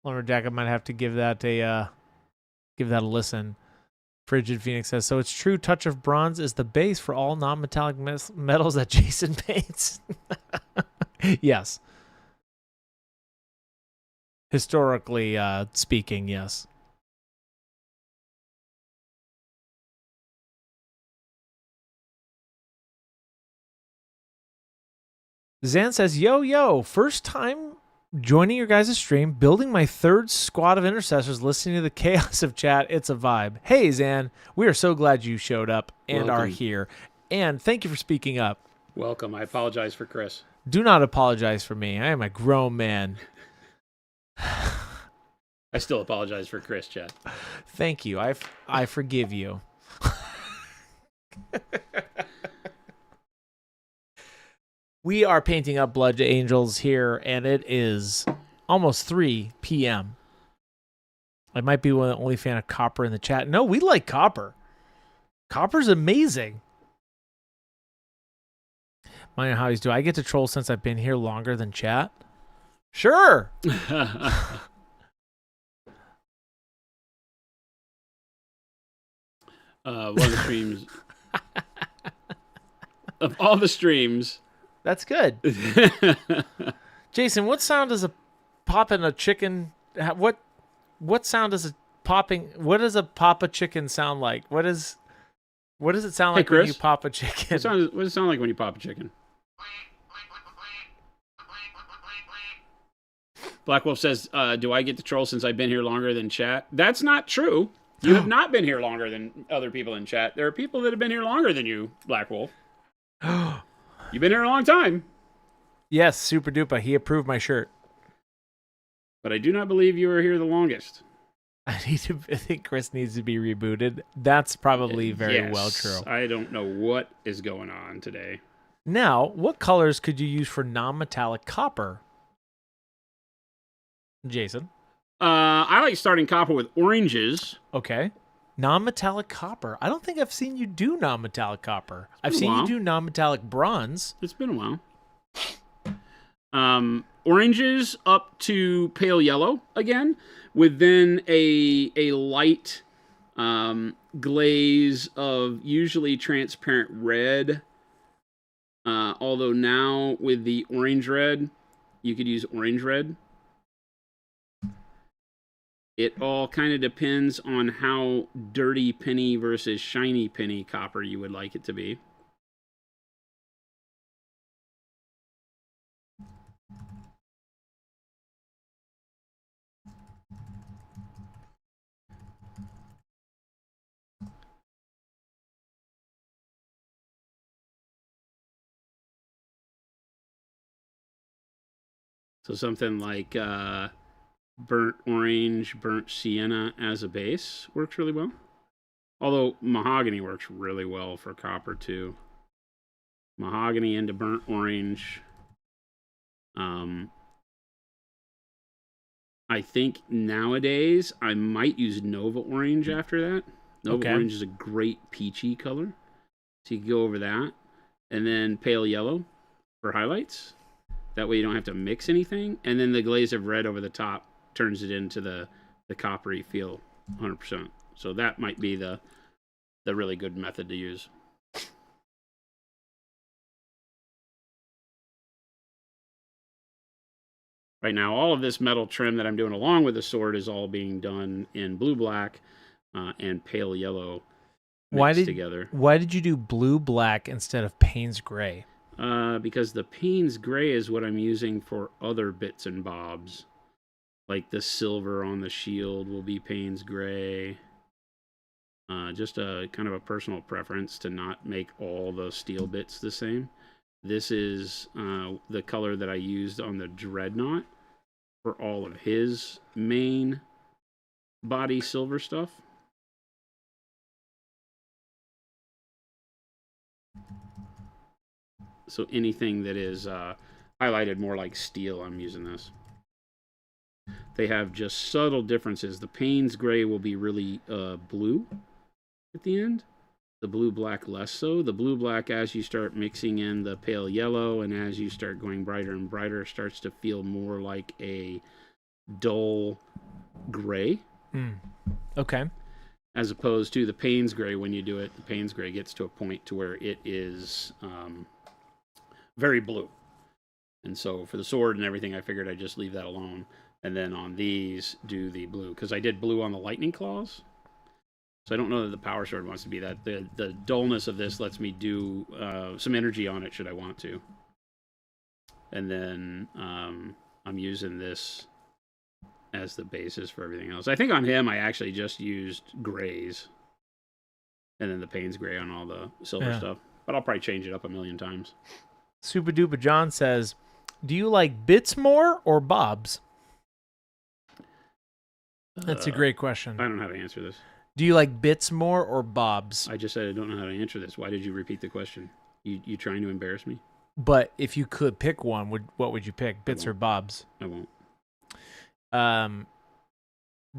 Lumberjack, I might have to give that a listen. Frigid Phoenix says, so it's true touch of bronze is the base for all non-metallic metals that Jason paints. Yes. Historically speaking, yes. Zan says, yo, first time joining your guys' stream, building my third squad of intercessors, listening to the chaos of chat. It's a vibe. Hey, Zan, we are so glad you showed up and are here. And thank you for speaking up. Welcome. I apologize for Chris. Do not apologize for me. I am a grown man. I still apologize for Chris, chat. Thank you. I forgive you. We are painting up Blood Angels here, and it is almost 3 p.m. I might be the only fan of copper in the chat. No, we like copper. Copper's amazing. Mine hobbies. Do I get to troll since I've been here longer than chat? Sure. One of the streams of all the streams. That's good. Jason, what sound does a popping a chicken? What sound does a popping? What does a pop a chicken sound like? What does it sound like when you pop a chicken? What does it sound like when you pop a chicken? Black Wolf says, "Do I get to troll since I've been here longer than chat?" That's not true. You have not been here longer than other people in chat. There are people that have been here longer than you, Black Wolf. You've been here a long time. Yes, super duper. He approved my shirt. But I do not believe you were here the longest. I think Chris needs to be rebooted. That's probably very well true. I don't know what is going on today. Now, what colors could you use for non-metallic copper? Jason? I like starting copper with oranges. Okay. Non-metallic copper. I don't think I've seen you do non-metallic copper. I've seen you do non-metallic bronze. It's been a while. Oranges up to pale yellow again, with then a light glaze of usually transparent red. Although now with the orange red, you could use orange red. It all kind of depends on how dirty penny versus shiny penny copper you would like it to be. So something like burnt orange, burnt sienna as a base works really well. Although mahogany works really well for copper too. Mahogany into burnt orange. I think nowadays I might use Nova Orange after that. Nova Orange is a great peachy color. So you can go over that. And then pale yellow for highlights. That way you don't have to mix anything. And then the glaze of red over the top turns it into the coppery feel 100%. So that might be the really good method to use. Right now, all of this metal trim that I'm doing along with the sword is all being done in blue-black and pale yellow mixed together. Why did you do blue-black instead of Payne's gray? Because the Payne's gray is what I'm using for other bits and bobs. Like the silver on the shield will be Payne's gray. Just a kind of a personal preference to not make all the steel bits the same. This is the color that I used on the Dreadnought for all of his main body silver stuff. So anything that is highlighted more like steel, I'm using this. They have just subtle differences. The Payne's gray will be really blue at the end. The blue-black less so. The blue-black, as you start mixing in the pale yellow and as you start going brighter and brighter, starts to feel more like a dull gray. Okay. As opposed to the Payne's gray, when you do it, the Payne's gray gets to a point to where it is very blue. And so for the sword and everything, I figured I'd just leave that alone. And then on these, do the blue. Because I did blue on the lightning claws. So I don't know that the power sword wants to be that. The dullness of this lets me do some energy on it should I want to. And then I'm using this as the basis for everything else. I think on him I actually just used grays. And then the Payne's gray on all the silver stuff. But I'll probably change it up a million times. Super Duper John says, do you like bits more or bobs? That's a great question. I don't know how to answer this. Do you like bits more or bobs? I just said I don't know how to answer this. Why did you repeat the question? You trying to embarrass me? But if you could pick one, what would you pick? Bits or Bobs? I won't.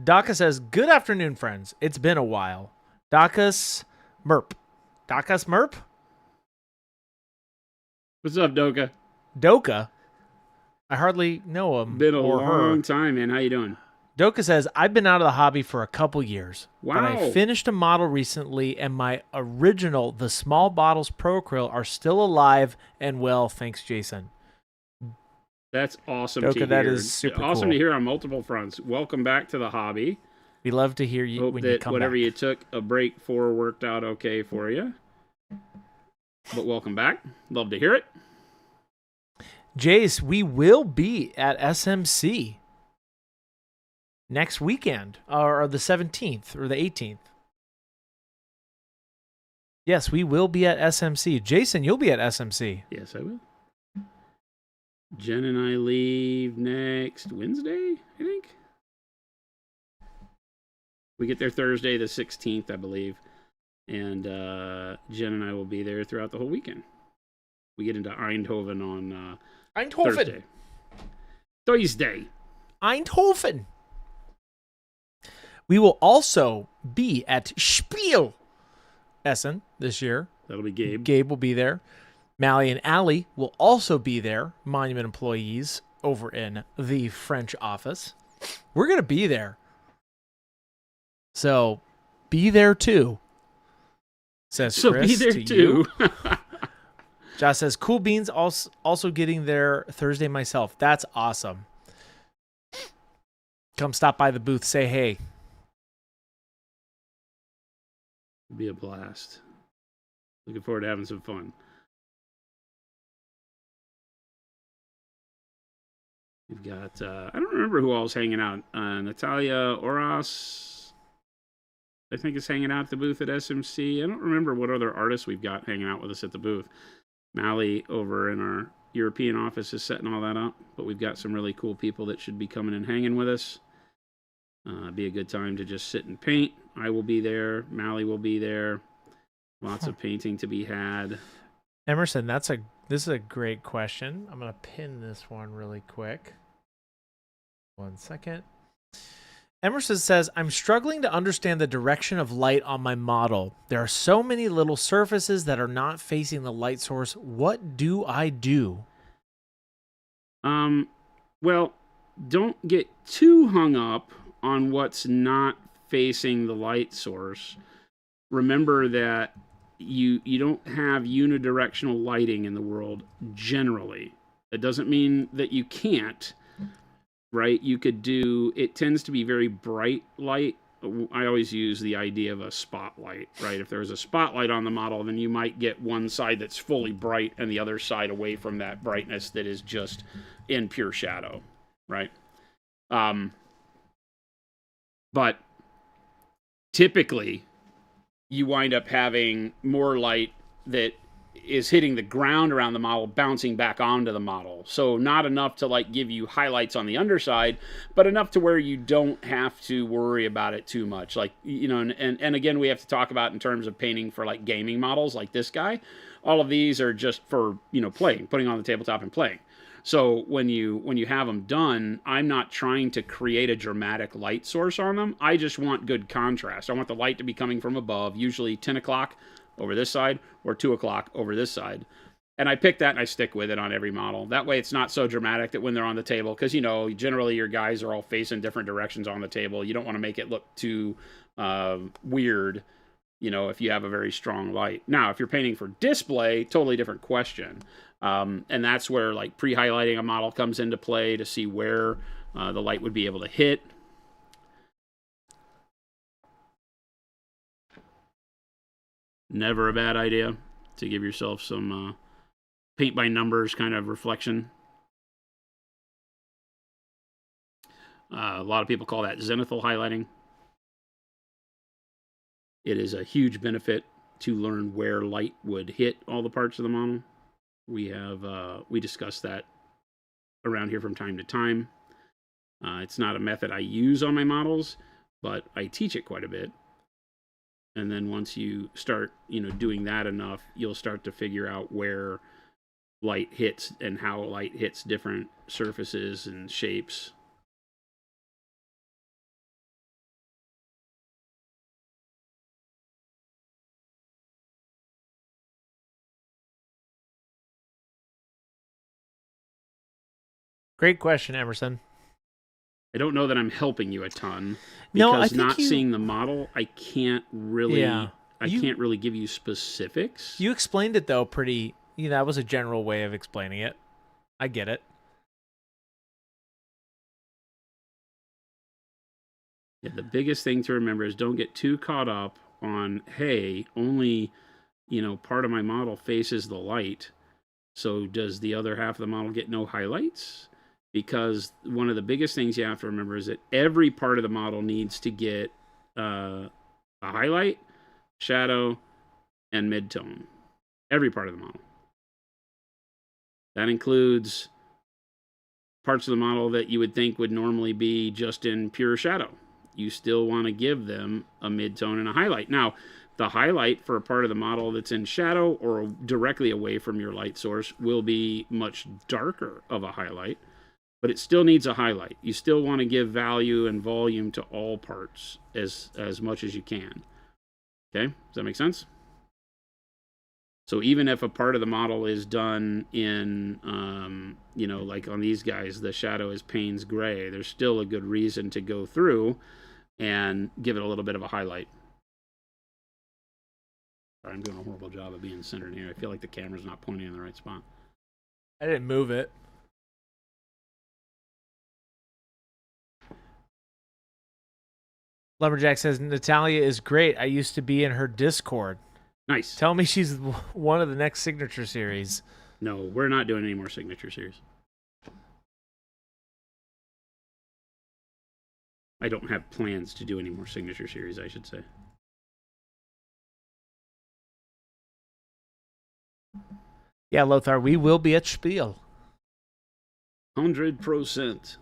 Daka says, "Good afternoon, friends. It's been a while." Daka's Merp. Daka's Merp? What's up, Doka? Doka? I hardly know him. Been a or long her. time, man. How you doing? Doka says, "I've been out of the hobby for a couple years. Wow. But I finished a model recently, and my original, the Small Bottles Pro Acryl, are still alive and well, thanks, Jason." That's awesome Doka, to hear. that is super awesome cool. to hear on multiple fronts. Welcome back to the hobby. We love to hear you Hope when that you come whatever back. you took a break for worked out okay for you. But welcome back. Love to hear it. Jace, we will be at SMC next weekend, or the 17th or the 18th. Yes, we will be at SMC. Jason, you'll be at SMC. Yes, I will. Jen and I leave next Wednesday, I think. We get there Thursday the 16th, I believe. And Jen and I will be there throughout the whole weekend. We get into Eindhoven on Eindhoven. Thursday. Eindhoven. We will also be at Spiel Essen this year. That'll be Gabe. Gabe will be there. Mally and Allie will also be there, Monument employees over in the French office. We're going to be there. So be there too, says So Chris. be there to too. you. Josh says, "Cool beans, also getting there Thursday myself." That's awesome. Come stop by the booth, say hey. It'll be a blast. Looking forward to having some fun. We've got, I don't remember who all was hanging out. Natalia Oras, I think, is hanging out at the booth at SMC. I don't remember what other artists we've got hanging out with us at the booth. Mally over in our European office is setting all that up, but we've got some really cool people that should be coming and hanging with us. Be a good time to just sit and paint. I will be there. Mally will be there. Lots of painting to be had. Emerson, this is a great question. I'm going to pin this one really quick. 1 second. Emerson says, "I'm struggling to understand the direction of light on my model. There are so many little surfaces that are not facing the light source. What do I do?" Well, don't get too hung up on what's not facing the light source. Remember that you don't have unidirectional lighting in the world generally. It doesn't mean that you can't, right? You could do, it tends to be very bright light. I always use the idea of a spotlight, right? If there's a spotlight on the model, then you might get one side that's fully bright and the other side away from that brightness that is just in pure shadow, right? But typically, you wind up having more light that is hitting the ground around the model, bouncing back onto the model. So not enough to like give you highlights on the underside, but enough to where you don't have to worry about it too much. Like, you know, and again, we have to talk about in terms of painting for like gaming models like this guy. All of these are just for, you know, playing, putting on the tabletop and playing. So when you have them done, I'm not trying to create a dramatic light source on them. I just want good contrast. I want the light to be coming from above, usually 10 o'clock over this side or 2 o'clock over this side. And I pick that and I stick with it on every model. That way it's not so dramatic that when they're on the table, because, you know, generally your guys are all facing different directions on the table. You don't want to make it look too weird, you know, if you have a very strong light. Now, if you're painting for display, totally different question. And that's where like pre-highlighting a model comes into play to see where the light would be able to hit. Never a bad idea to give yourself some paint by numbers kind of reflection. A lot of people call that zenithal highlighting. It is a huge benefit to learn where light would hit all the parts of the model. We discuss that around here from time to time. It's not a method I use on my models, but I teach it quite a bit. And then once you start, you know, doing that enough, you'll start to figure out where light hits and how light hits different surfaces and shapes. Great question, Emerson. I don't know that I'm helping you a ton No, I because think not you- seeing the model, I can't really Yeah. can't really give you specifics. You explained it though pretty. That was a general way of explaining it. I get it. Yeah, the biggest thing to remember is don't get too caught up on, hey, only, part of my model faces the light. So does the other half of the model get no highlights? Because one of the biggest things you have to remember is that every part of the model needs to get a highlight, shadow, and midtone. Every part of the model. That includes parts of the model that you would think would normally be just in pure shadow. You still want to give them a midtone and a highlight. Now, the highlight for a part of the model that's in shadow or directly away from your light source will be much darker of a highlight, but it still needs a highlight. You still want to give value and volume to all parts as much as you can. Okay, does that make sense? So even if a part of the model is done in, like on these guys, the shadow is Payne's gray, there's still a good reason to go through and give it a little bit of a highlight. Sorry, I'm doing a horrible job of being centered here. I feel like the camera's not pointing in the right spot. I didn't move it. Lumberjack says Natalia is great. I used to be in her Discord. Nice. Tell me she's one of the next signature series. No, we're not doing any more signature series. I don't have plans to do any more signature series, I should say. Yeah, Lothar, we will be at Spiel. 100%.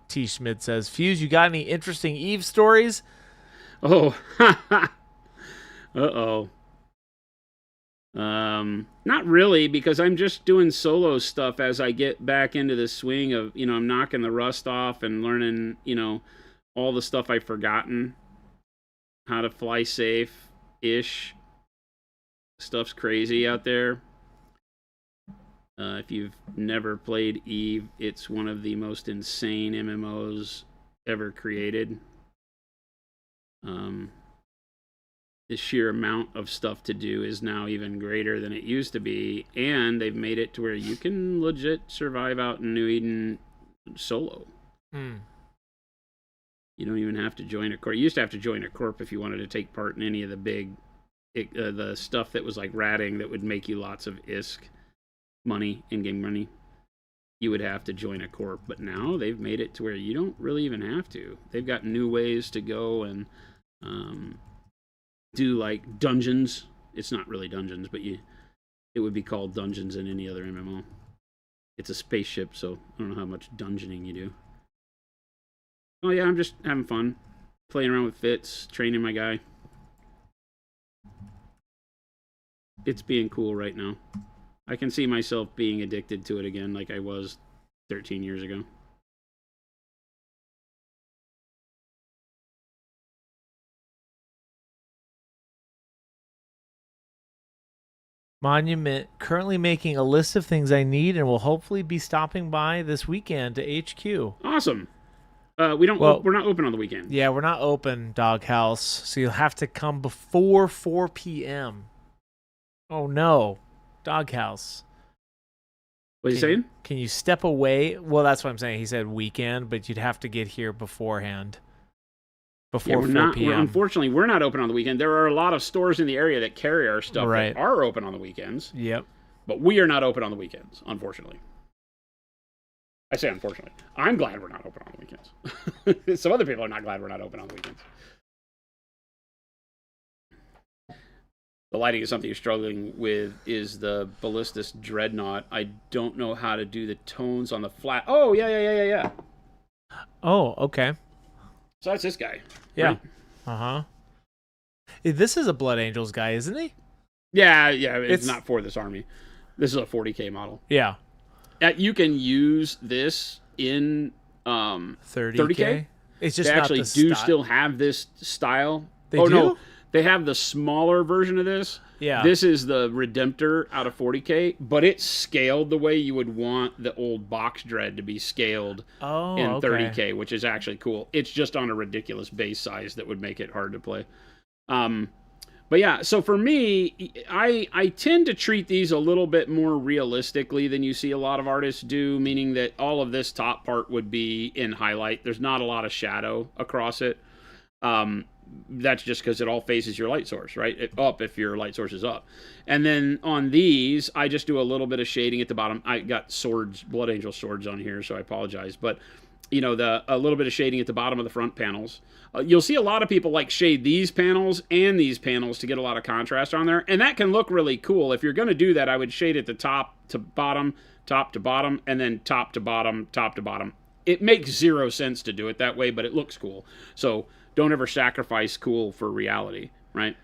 T. Schmidt says, Fuse, you got any interesting Eve stories? Oh, uh-oh. Not really, because I'm just doing solo stuff as I get back into the swing of, I'm knocking the rust off and learning, all the stuff I've forgotten. How to fly safe-ish. Stuff's crazy out there. If you've never played Eve, it's one of the most insane MMOs ever created. The sheer amount of stuff to do is now even greater than it used to be, and they've made it to where you can legit survive out in New Eden solo. You don't even have to join a corp. You used to have to join a corp if you wanted to take part in any of the big, the stuff that was like ratting that would make you lots of ISK money, in-game money. You would have to join a corp, but now they've made it to where you don't really even have to. They've got new ways to go and do like dungeons. It's not really dungeons, but it would be called dungeons in any other MMO. It's a spaceship, so I don't know how much dungeoning you do. Oh yeah, I'm just having fun, playing around with Fitz, training my guy. It's being cool right now. I can see myself being addicted to it again like I was 13 years ago. Monument currently making a list of things I need and will hopefully be stopping by this weekend to HQ. Awesome. We're not open on the weekend. Yeah, we're not open, Doghouse, so you'll have to come before 4 p.m. Oh no, Doghouse. What are you saying? Can you step away? Well, that's what I'm saying. He said weekend, but you'd have to get here beforehand. Before 4 p.m. Unfortunately, we're not open on the weekend. There are a lot of stores in the area that carry our stuff that are open on the weekends. Yep. But we are not open on the weekends, unfortunately. I say unfortunately. I'm glad we're not open on the weekends. Some other people are not glad we're not open on the weekends. The lighting is something you're struggling with is the Ballistus Dreadnought. I don't know how to do the tones on the flat. Oh, yeah. Oh, okay. So that's this guy. Yeah. Right? Uh-huh. This is a Blood Angels guy, isn't he? Yeah, it's not for this army. This is a 40K model. Yeah. You can use this in 30K. It's just They not actually the do style. still have this style. They do? do? No, they have the smaller version of this. Yeah. This is the Redemptor out of 40K, but it's scaled the way you would want the old box dread to be scaled in 30K, which is actually cool. It's just on a ridiculous base size that would make it hard to play. But yeah, so for me, I tend to treat these a little bit more realistically than you see a lot of artists do, meaning that all of this top part would be in highlight. There's not a lot of shadow across it. That's just because it all faces your light source, right? Up if your light source is up. And then on these, I just do a little bit of shading at the bottom. I got swords, Blood Angel swords on here, so I apologize. But, you know, a little bit of shading at the bottom of the front panels. You'll see a lot of people like shade these panels and these panels to get a lot of contrast on there. And that can look really cool. If you're going to do that, I would shade at the top to bottom, and then top to bottom, top to bottom. It makes zero sense to do it that way, but it looks cool. So don't ever sacrifice cool for reality, right?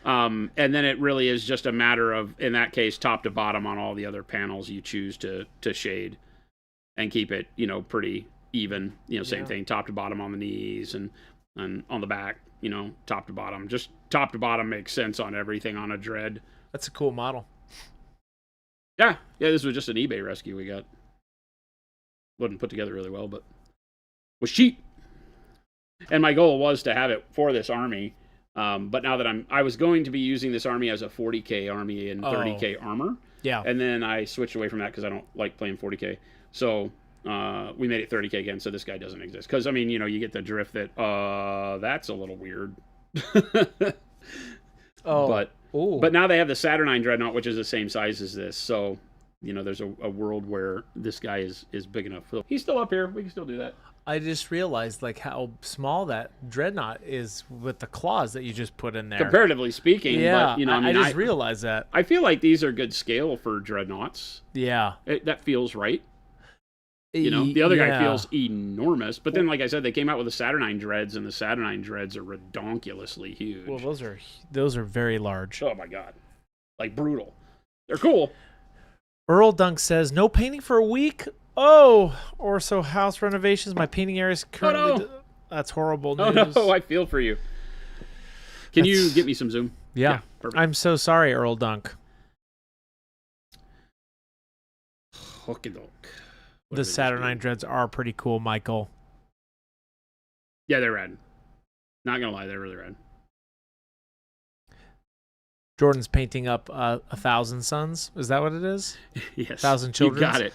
And then it really is just a matter of, in that case, top to bottom on all the other panels you choose to shade and keep it, you know, pretty even. You know, same thing, top to bottom on the knees and on the back, you know, top to bottom. Just top to bottom makes sense on everything on a dread. That's a cool model. Yeah, this was just an eBay rescue we got. Wasn't put together really well, but was cheap. And my goal was to have it for this army. But now that I was going to be using this army as a 40K army and 30K armor. Yeah. And then I switched away from that because I don't like playing 40K. So we made it 30K again, so this guy doesn't exist. Because, I mean, you know, you get the drift that, that's a little weird. But now they have the Saturnine Dreadnought, which is the same size as this. So, you know, there's a world where this guy is big enough. So he's still up here. We can still do that. I just realized like how small that dreadnought is with the claws that you just put in there. Comparatively speaking, yeah, but, you know, I just realized that. I feel like these are good scale for dreadnoughts. Yeah. That feels right. You know, the other guy feels enormous. But then, like I said, they came out with the Saturnine Dreads, and the Saturnine Dreads are redonkulously huge. Well, those are very large. Oh, my God. Like, brutal. They're cool. Earl Dunk says, no painting for a week? Oh, or so house renovations. My painting area is currently... Oh, no. That's horrible news. Oh, no, I feel for you. Can you get me some Zoom? Yeah perfect. I'm so sorry, Earl Dunk. Okey-doke. The Saturnine Dreads are pretty cool, Michael. Yeah, they're rad. Not gonna lie, they're really rad. Jordan's painting up 1,000 sons. Is that what it is? Yes. 1,000 children. You got it.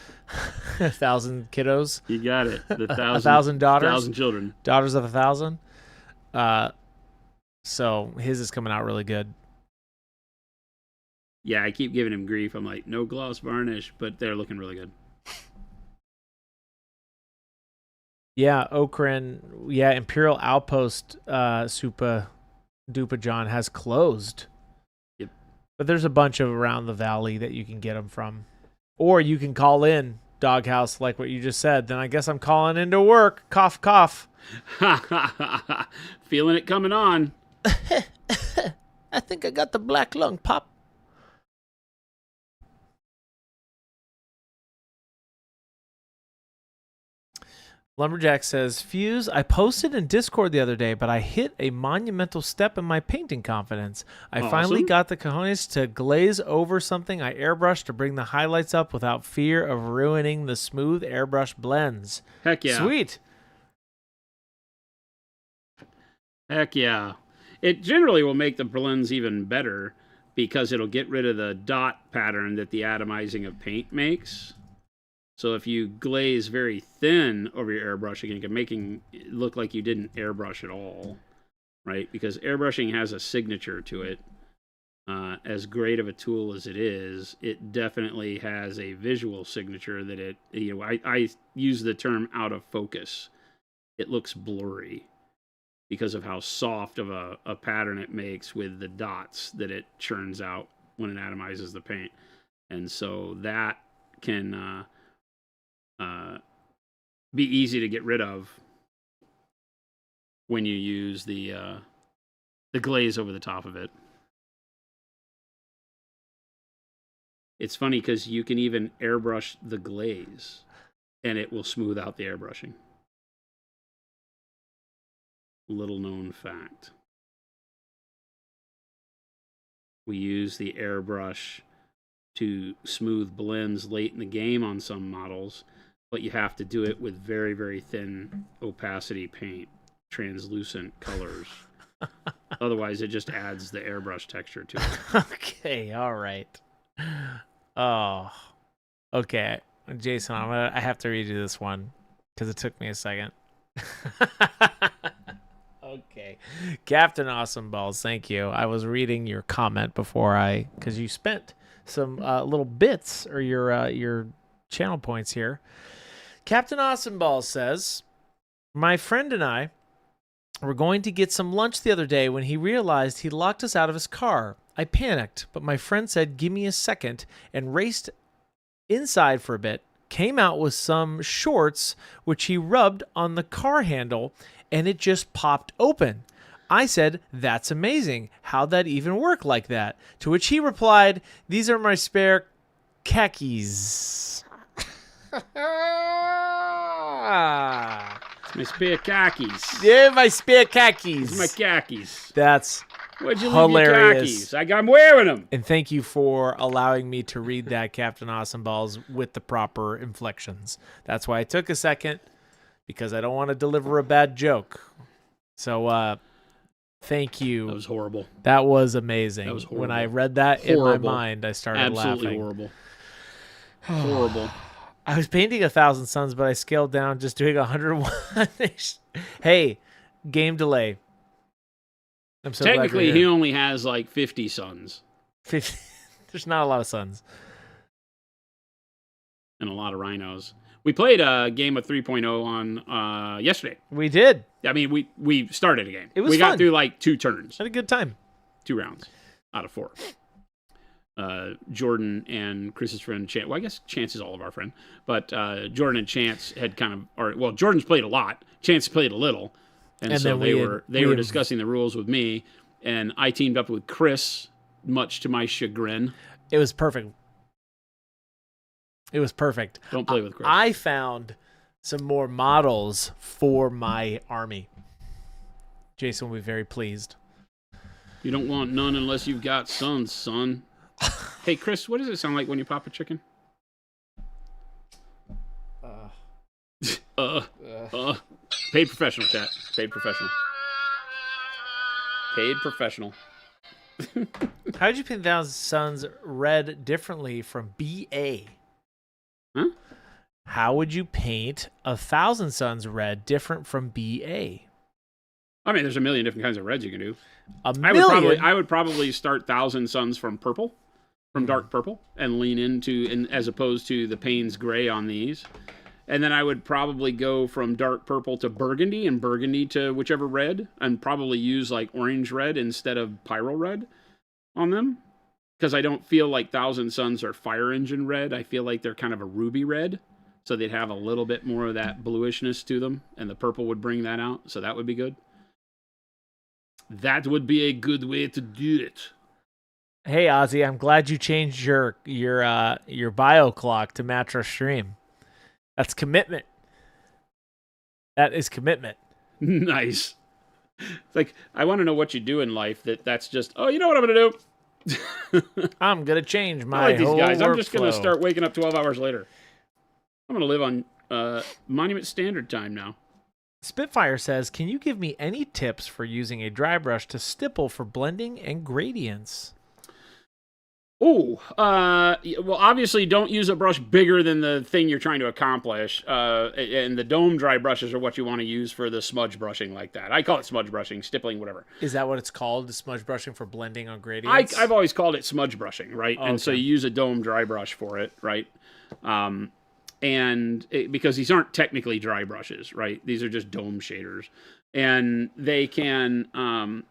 1,000 kiddos. You got it. The 1,000 daughters. 1,000 children. Daughters of 1,000. So his is coming out really good. Yeah, I keep giving him grief. I'm like, no gloss varnish, but they're looking really good. Yeah, Okran. Yeah, Imperial Outpost Supa Dupa John has closed. Yep. But there's a bunch of around the valley that you can get them from. Or you can call in Doghouse like what you just said. Then I guess I'm calling into work. Cough, cough. Feeling it coming on. I think I got the black lung pop. Lumberjack says, Fuse, I posted in Discord the other day, but I hit a monumental step in my painting confidence. I finally got the cojones to glaze over something I airbrushed to bring the highlights up without fear of ruining the smooth airbrush blends. Heck yeah. Sweet. Heck yeah. It generally will make the blends even better because it'll get rid of the dot pattern that the atomizing of paint makes. So if you glaze very thin over your airbrushing, you can make it look like you didn't airbrush at all, right? Because airbrushing has a signature to it. As great of a tool as it is, it definitely has a visual signature that it, you know, I use the term out of focus. It looks blurry because of how soft of a pattern it makes with the dots that it churns out when it atomizes the paint. And so that can... be easy to get rid of when you use the The glaze over the top of it. It's funny because you can even airbrush the glaze, and it will smooth out the airbrushing. Little known fact. We use the airbrush to smooth blends late in the game on some models, but you have to do it with very, very thin opacity paint, translucent colors. Otherwise, it just adds the airbrush texture to it. Okay, all right. Oh, okay, Jason, I have to read you this one because it took me a second. Okay, Captain Awesome Balls, thank you. I was reading your comment before because you spent some little bits or your channel points here. Captain Awesome Balls says, my friend and I were going to get some lunch the other day when he realized he locked us out of his car. I panicked, but my friend said, give me a second, and raced inside for a bit, came out with some shorts, which he rubbed on the car handle, and it just popped open. I said, that's amazing. How'd that even work like that? To which he replied, these are my spare khakis. My spare khakis. Yeah, my spare khakis. These are my khakis. That's Where'd you hilarious. Leave your khakis? I'm wearing them. And thank you for allowing me to read that, Captain Awesome Balls, with the proper inflections. That's why I took a second, because I don't want to deliver a bad joke. So, thank you. That was horrible. That was amazing. That was horrible. When I read that Horrible. in my mind, I started Absolutely laughing. horrible. Horrible. I was painting 1,000 Suns, but I scaled down just doing 101. Hey, game delay. I'm so Technically, glad he you're only has like 50 sons 50. There's not a lot of Suns. and a lot of rhinos. We played a game of 3.0 on yesterday. We did. I mean, we started a game. It was we fun. got through like 2 turns, Had a good time. 2 rounds out of 4. Jordan and Chris's friend Chance. Well, I guess Chance is all of our friend, but Jordan and Chance had Jordan's played a lot. Chance played a little, and so they were discussing the rules with me, and I teamed up with Chris, much to my chagrin. It was perfect. It was perfect. Don't play with Chris. I found some more models for my army. Jason will be very pleased. You don't want none unless you've got sons, son. Hey, Chris, what does it sound like when you pop a chicken? Paid professional, chat. Paid professional. Paid professional. How did you paint 1,000 Suns red differently from BA? Huh? How would you paint 1,000 Suns red different from BA? I mean, there's a million different kinds of reds you can do. A million? I would probably start 1,000 Suns from purple, from dark purple, and lean into, as opposed to the Payne's gray on these. And then I would probably go from dark purple to burgundy, and burgundy to whichever red, and probably use like orange red instead of pyro red on them. Because I don't feel like 1,000 Suns are fire engine red. I feel like they're kind of a ruby red. So they'd have a little bit more of that bluishness to them, and the purple would bring that out. So that would be good. That would be a good way to do it. Hey, Ozzy, I'm glad you changed your bio clock to match our stream. That's commitment. That is commitment. Nice. It's like, I want to know what you do in life that's just, oh, you know what I'm going to do? I'm going to change my I like these whole guys. I'm just going to workflow. start waking up 12 hours later. I'm going to live on Monument Standard Time now. Spitfire says, can you give me any tips for using a dry brush to stipple for blending and gradients? Oh, well, obviously don't use a brush bigger than the thing you're trying to accomplish. And the dome dry brushes are what you want to use for the smudge brushing like that. I call it smudge brushing, stippling, whatever. Is that what it's called, the smudge brushing for blending on gradients? I've always called it smudge brushing, right? Oh, and so okay. you use a dome dry brush for it, right? because these aren't technically dry brushes, right? These are just dome shaders, and they can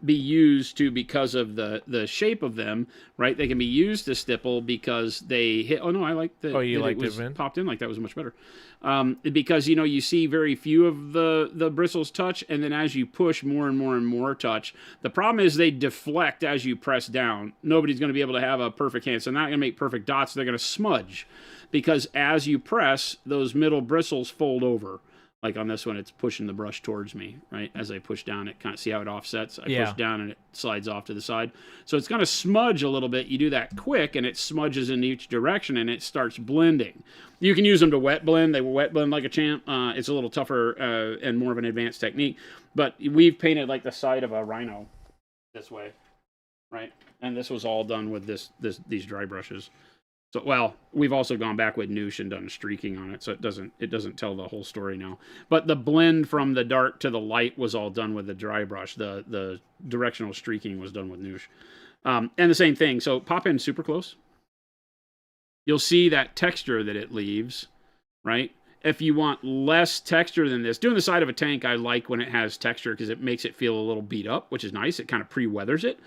be used to, because of the shape of them, right? They can be used to stipple because they hit. Oh no, I like that. Oh, you that liked it was it, Vin? popped in like that was much better. Because you see very few of the bristles touch, and then as you push, more and more and more touch. The problem is they deflect as you press down. Nobody's going to be able to have a perfect hand, so they're not going to make perfect dots. They're going to smudge, because as you press, those middle bristles fold over. Like on this one, it's pushing the brush towards me, right? As I push down, it kind of, see how it offsets? I push down and it slides off to the side. So it's going to smudge a little bit. You do that quick and it smudges in each direction and it starts blending. You can use them to wet blend. They will wet blend like a champ. It's a little tougher and more of an advanced technique. But we've painted like the side of a rhino this way, right? And this was all done with these dry brushes. So, well, we've also gone back with Noosh and done streaking on it, so it doesn't tell the whole story now. But the blend from the dark to the light was all done with the dry brush. The directional streaking was done with Noosh. And the same thing. So pop in super close. You'll see that texture that it leaves, right? If you want less texture than this, doing the side of a tank, I like when it has texture because it makes it feel a little beat up, which is nice. It kind of pre-weathers it.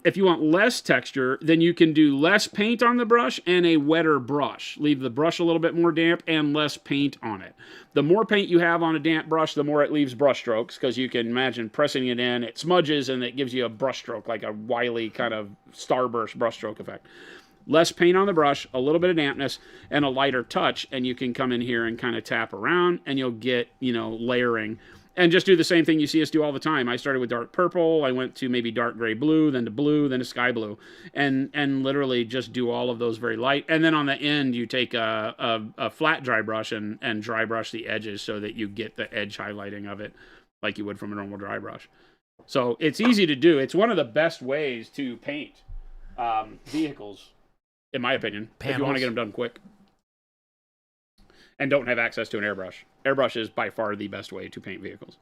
If you want less texture, then you can do less paint on the brush and a wetter brush. Leave the brush a little bit more damp and less paint on it. The more paint you have on a damp brush, the more it leaves brush strokes, because you can imagine pressing it in, it smudges, and it gives you a brush stroke, like a wily kind of starburst brush stroke effect. Less paint on the brush, a little bit of dampness, and a lighter touch, and you can come in here and kind of tap around, and you'll get, layering. And just do the same thing you see us do all the time. I started with dark purple, I went to maybe dark gray blue, then to sky blue, and literally just do all of those very light. And then on the end, you take a flat dry brush and dry brush the edges so that you get the edge highlighting of it like you would from a normal dry brush. So it's easy to do. It's one of the best ways to paint vehicles, in my opinion, if you want to get them done quick and don't have access to an airbrush. Airbrush is by far the best way to paint vehicles.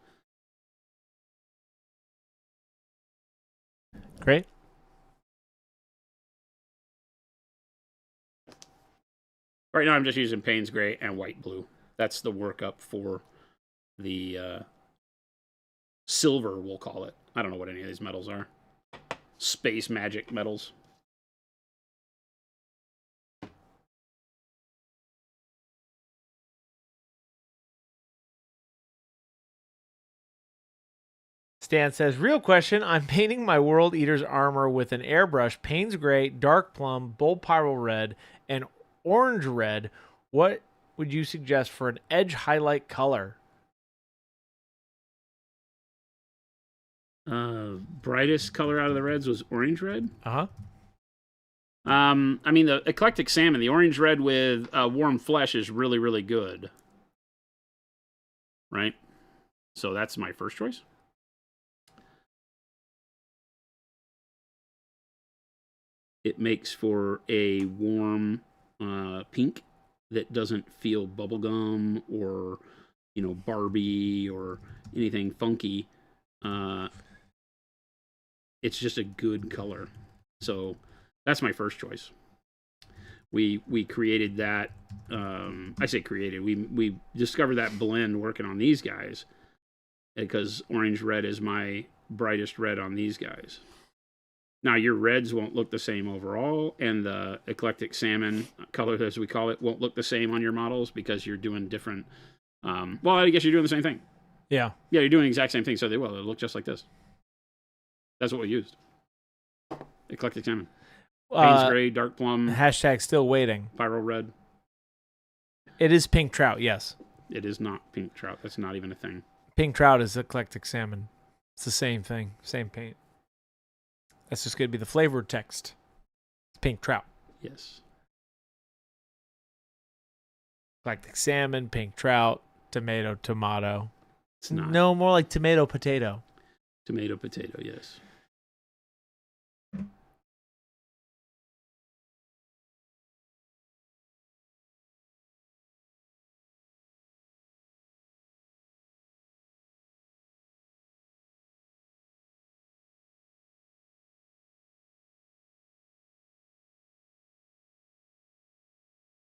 Great. Right now I'm just using Payne's Gray and White Blue. That's the workup for the silver, we'll call it. I don't know what any of these metals are. Space magic metals. Stan says, real question. I'm painting my World Eater's armor with an airbrush, Payne's Gray, Dark Plum, Bold Pyro Red, and Orange Red. What would you suggest for an edge highlight color? Brightest color out of the reds was Orange Red. Uh-huh. I mean, the Eclectic Salmon, the Orange Red with Warm Flesh is really, really good. Right? So that's my first choice. It makes for a warm pink that doesn't feel bubblegum or, Barbie or anything funky. It's just a good color. So that's my first choice. We created that. I say created. We discovered that blend working on these guys because Orange Red is my brightest red on these guys. Now, your reds won't look the same overall, and the Eclectic Salmon color, as we call it, won't look the same on your models because you're doing different... well, I guess you're doing the same thing. Yeah. Yeah, you're doing the exact same thing, so they'll look just like this. That's what we used. Eclectic Salmon. Payne's Gray, Dark Plum. Hashtag still waiting. Pyro Red. It is pink trout, yes. It is not pink trout. That's not even a thing. Pink trout is Eclectic Salmon. It's the same thing, same paint. That's just going to be the flavored text. It's pink trout. Yes. Eclectic Salmon, pink trout, tomato, tomato. It's not. No, more like tomato, potato. Tomato, potato, yes.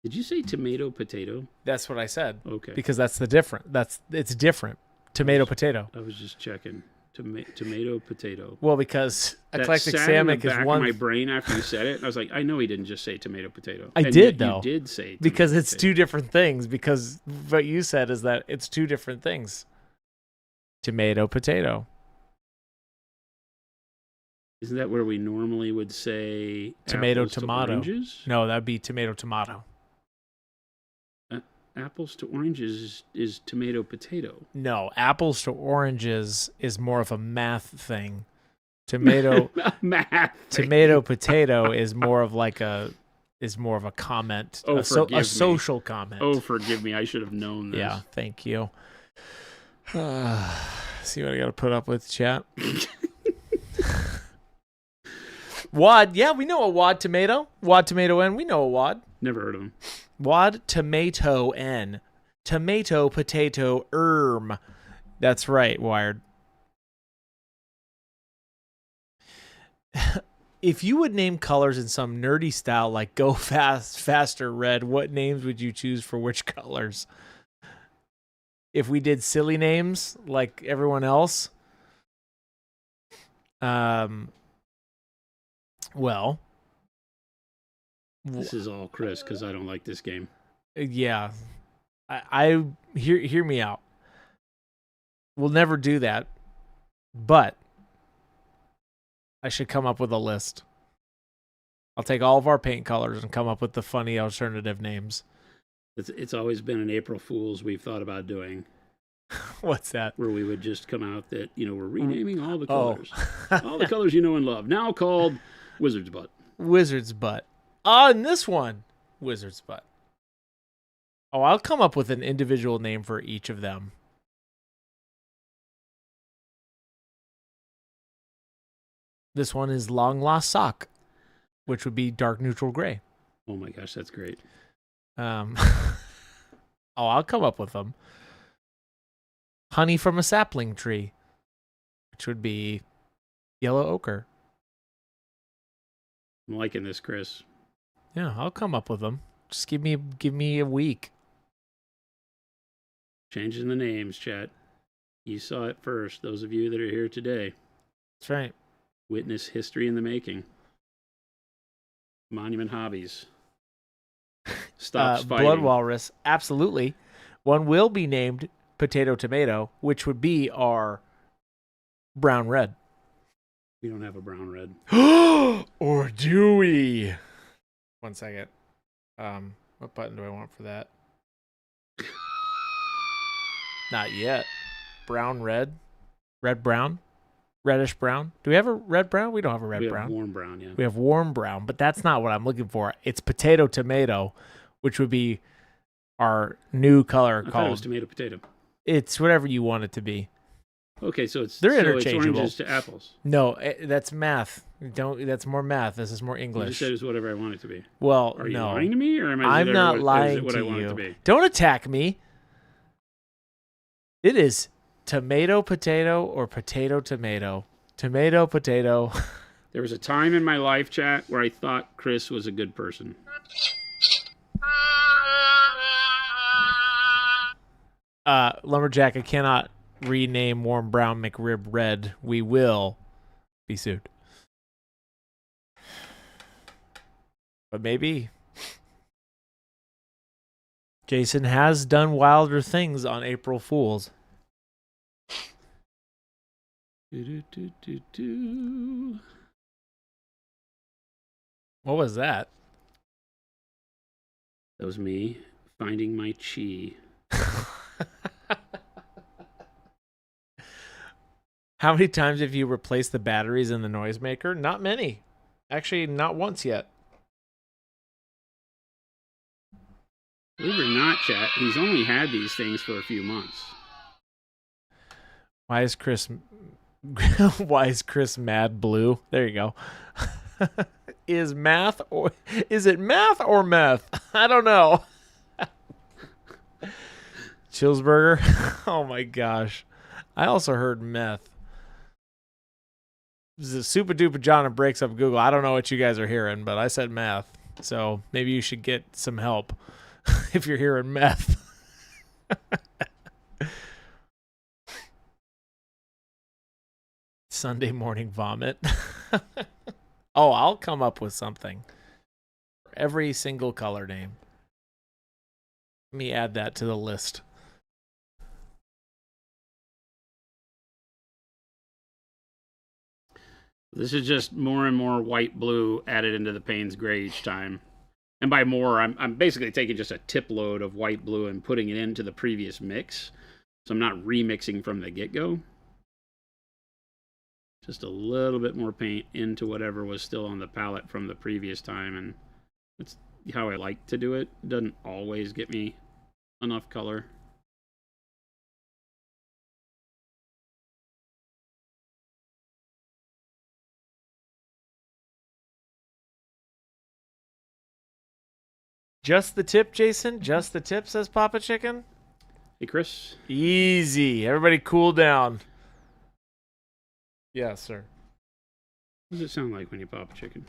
Did you say tomato potato? That's what I said. Okay. Because that's the different. It's different. Tomato potato. I was just checking. Tomato potato. Well, because That eclectic sat in the samic is back one. of my brain after you said it. And I was like, I know he didn't just say tomato potato. I And did, yet though. You did say tomato Because it's potato. two different things. Because what you said is that it's two different things. Tomato potato. Isn't that where we normally would say Tomato apples to tomato. oranges? No, that'd be tomato tomato. Apples to oranges is tomato potato. No, apples to oranges is more of a math thing. Tomato Math. tomato potato is more of like a comment. Oh, forgive me. A social comment. Oh, forgive me. I should have known this. Yeah, thank you. See what I got to put up with, chat. Wad, yeah, we know a wad tomato. Wad tomato N, we know a wad. Never heard of him. Wad tomato N. Tomato potato erm. That's right, Wired. If you would name colors in some nerdy style like Go Fast, Faster, Red, what names would you choose for which colors? If we did silly names like everyone else, well, This is all Chris because I don't like this game. yeah, I hear me out. We'll never do that, but I should come up with a list. I'll take all of our paint colors and come up with the funny alternative names. It's always been an April Fool's we've thought about doing, What's that? where we would just come out that, we're renaming all the Oh. colors. All the colors you know and love. Now called Wizard's Butt. Wizard's butt. And this one, Wizard's butt. Oh, I'll come up with an individual name for each of them. This one is Long Lost Sock, which would be dark neutral gray. Oh my gosh, that's great. I'll come up with them. Honey from a sapling tree, which would be yellow ochre. I'm liking this, Chris. Yeah, I'll come up with them. Just give me a week. Changing the names, chat. You saw it first. Those of you that are here today. That's right. Witness history in the making. Monument Hobbies. Stops fighting. Blood Walrus, absolutely. One will be named Potato Tomato, which would be our brown red. We don't have a brown red. Or do we? 1 second. What button do I want for that? Not yet. Brown red? Red brown? Reddish brown? Do we have a red brown? We don't have a red We brown. have warm brown, yeah. We have warm brown, but that's not what I'm looking for. It's potato tomato, which would be our new color I thought it was called. tomato potato. It's whatever you want it to be. Okay, so it's They're so interchangeable. It's oranges to apples. No, that's math. That's more math. This is more You English. just said it's whatever I want it to be. Well, Are you no. lying to me, or am I? I'm not lying what to I want it you. to be? Don't attack me. It is tomato potato or potato tomato. Tomato potato. There was a time in my life, chat, where I thought Chris was a good person. Lumberjack, I cannot rename Warm Brown McRib Red. We will be sued. But maybe. Jason has done wilder things on April Fools. Do-do-do-do-do. What was that? That was me finding my chi. How many times have you replaced the batteries in the noisemaker? Not many. Actually, not once yet. Believe it or not, chat, he's only had these things for a few months. Why is Chris mad blue? There you go. Is it math or meth? I don't know. Chillsburger. Oh my gosh. I also heard meth. This is Super Duper John and breaks up Google. I don't know what you guys are hearing, but I said math. So maybe you should get some help if you're hearing meth. Sunday morning vomit. Oh, I'll come up with something for every single color name. Let me add that to the list. This is just more and more white blue added into the Payne's gray each time. And by more, I'm basically taking just a tip load of white blue and putting it into the previous mix. So I'm not remixing from the get-go. Just a little bit more paint into whatever was still on the palette from the previous time. And that's how I like to do it. It doesn't always get me enough color. Just the tip, Jason? Just the tip, says Papa Chicken? Hey, Chris. Easy. Everybody cool down. Yes, sir. What does it sound like when you pop a chicken?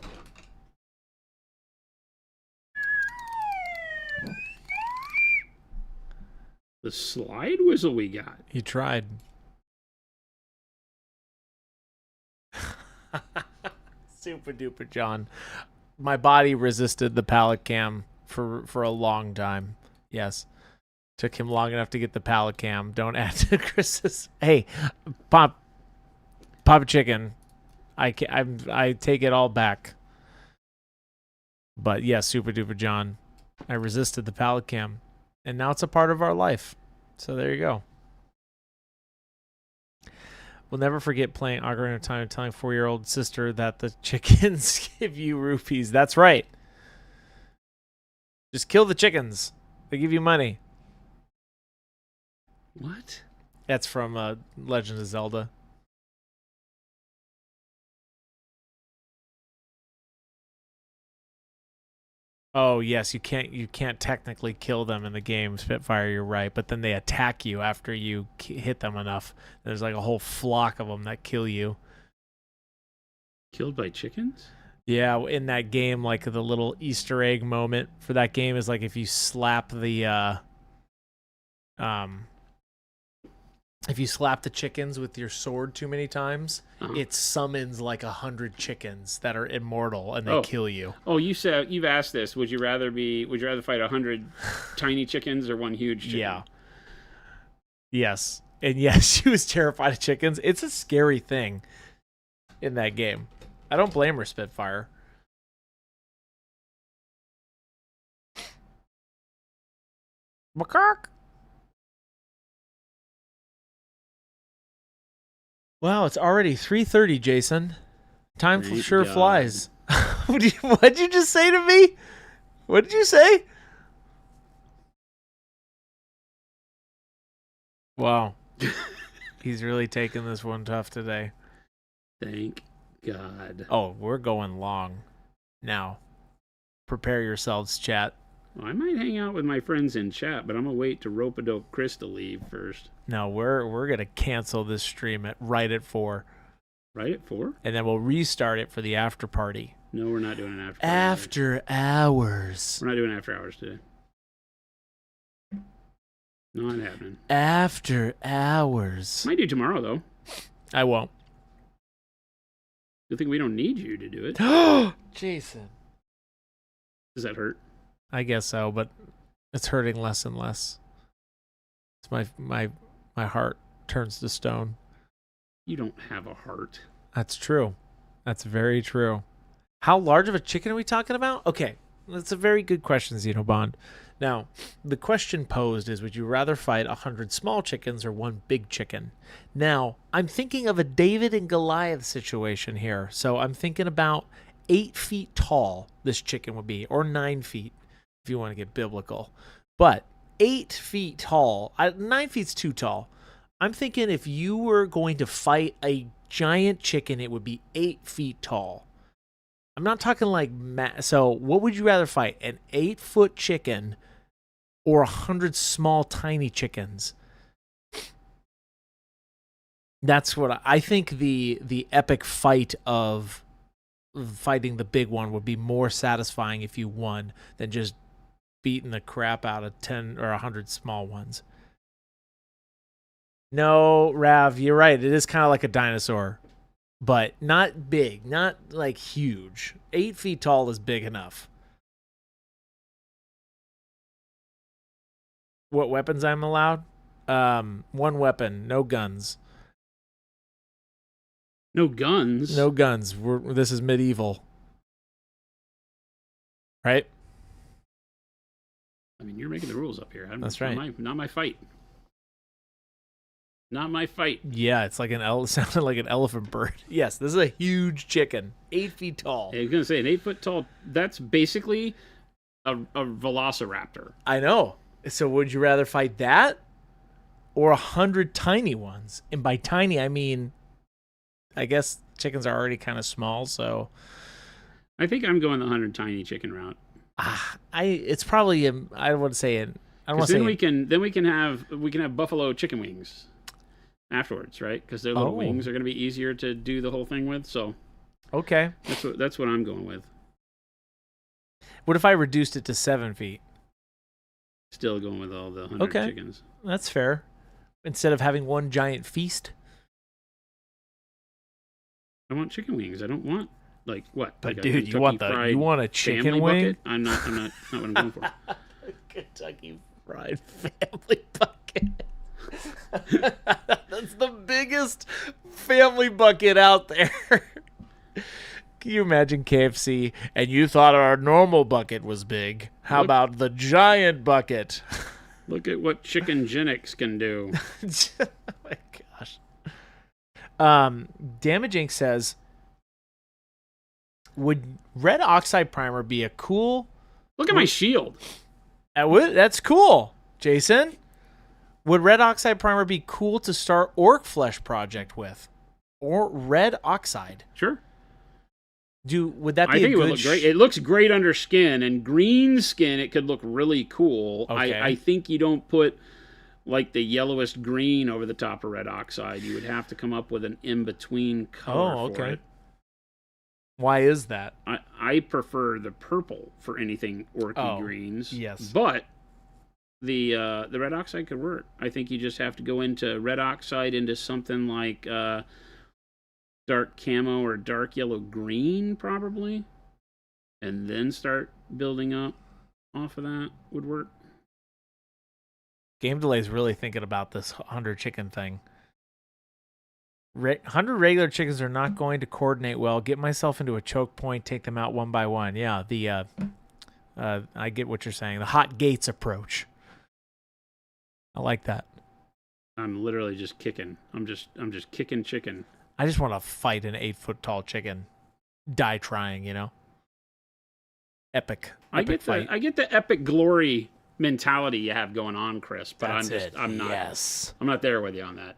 The slide whistle we got. He tried. Super duper John. My body resisted the palette cam for a long time. Yes. Took him long enough to get the palette cam. Don't add to Chris's. Hey, Papa Chicken. I take it all back. But yes, Super Duper John. I resisted the palette cam. And now it's a part of our life. So there you go. We'll never forget playing Ocarina of Time and telling 4-year-old sister that the chickens give you rupees. That's right. Just kill the chickens. They give you money. What? That's from Legend of Zelda. Oh yes, you can't technically kill them in the game, Spitfire. You're right, but then they attack you after you hit them enough. There's like a whole flock of them that kill you. Killed by chickens? Yeah, in that game, like the little Easter egg moment for that game is like if you slap the chickens with your sword too many times, it summons like 100 chickens that are immortal and they kill you. Oh, you've asked this. Would you rather fight 100 tiny chickens or one huge chicken? Yeah. Yes. And yes, she was terrified of chickens. It's a scary thing in that game. I don't blame her, Spitfire. Macaque. Wow, it's already 3:30, Jason. Time sure flies. What'd you just say to me? What did you say? Wow. He's really taking this one tough today. Thank God. Oh, we're going long. Now, prepare yourselves, chat. Well, I might hang out with my friends in chat, but I'm going to wait to rope-a-dope Chris to leave first. No, we're going to cancel this stream right at 4. Right at 4? And then we'll restart it for the after party. No, we're not doing an after party. After hours. We're not doing after hours today. Not happening. After hours. Might do tomorrow, though. I won't. Good thing we don't need you to do it. Jason. Does that hurt? I guess so, but it's hurting less and less. It's my heart turns to stone. You don't have a heart. That's true. That's very true. How large of a chicken are we talking about? Okay, that's a very good question, Xenobond. Now, the question posed is, would you rather fight 100 small chickens or one big chicken? Now, I'm thinking of a David and Goliath situation here. So I'm thinking about 8 feet tall this chicken would be, or 9 feet if you want to get biblical. But 8 feet tall, 9 feet's too tall. I'm thinking if you were going to fight a giant chicken, it would be 8 feet tall. I'm not talking like so what would you rather fight, an 8-foot chicken or 100 small tiny chickens? That's what I think the epic fight of fighting the big one would be more satisfying if you won than just beating the crap out of 10 or 100 small ones. No, Rav, you're right. It is kind of like a dinosaur, but not big, not like huge. 8 feet tall is big enough. What weapons I'm allowed? One weapon, no guns. No guns? No guns. This is medieval. Right? I mean, you're making the rules up here. That's right. Not my fight. Not my fight. Yeah, it's like sounded like an elephant bird. Yes, this is a huge chicken. 8 feet tall. I was going to say, an 8 foot tall, that's basically a velociraptor. I know. So would you rather fight that or 100 tiny ones? And by tiny, I mean, I guess chickens are already kind of small, so I think I'm going the 100 tiny chicken route. It's probably I would say it. I don't want to say. Then we can have buffalo chicken wings afterwards, right? Because their little wings are going to be easier to do the whole thing with. So okay, that's what I'm going with. What if I reduced it to 7 feet? Still going with all the 100 chickens. That's fair. Instead of having one giant feast. I want chicken wings. I don't want what? But like dude, you want a chicken wing? Bucket? I'm not what I'm going for. Kentucky Fried Family Bucket. That's the biggest family bucket out there. Can you imagine KFC and you thought our normal bucket was big? How about the giant bucket? Look at what Chicken Genix can do. Oh my gosh. Damaging says, would red oxide primer be a cool... Look at my shield. That's cool, Jason. Would red oxide primer be cool to start orc flesh project with? Or red oxide? Sure. Would that be I think it would look great. It looks great under skin, and green skin, it could look really cool. Okay. I think you don't put like the yellowest green over the top of red oxide. You would have to come up with an in-between color for it. Why is that? I prefer the purple for anything orky greens. Yes. But the red oxide could work. I think you just have to go into red oxide into something like dark camo or dark yellow green probably, and then start building up off of that would work. Game Delay's really thinking about this 100 chicken thing. 100 regular chickens are not going to coordinate well. Get myself into a choke point, take them out one by one. Yeah, I get what you're saying. The hot gates approach. I like that. I'm literally just kicking. I'm just kicking chicken. I just want to fight an 8 foot tall chicken. Die trying, you know? Epic fight. I get the epic glory mentality you have going on, Chris, but I'm not. Yes. I'm not there with you on that.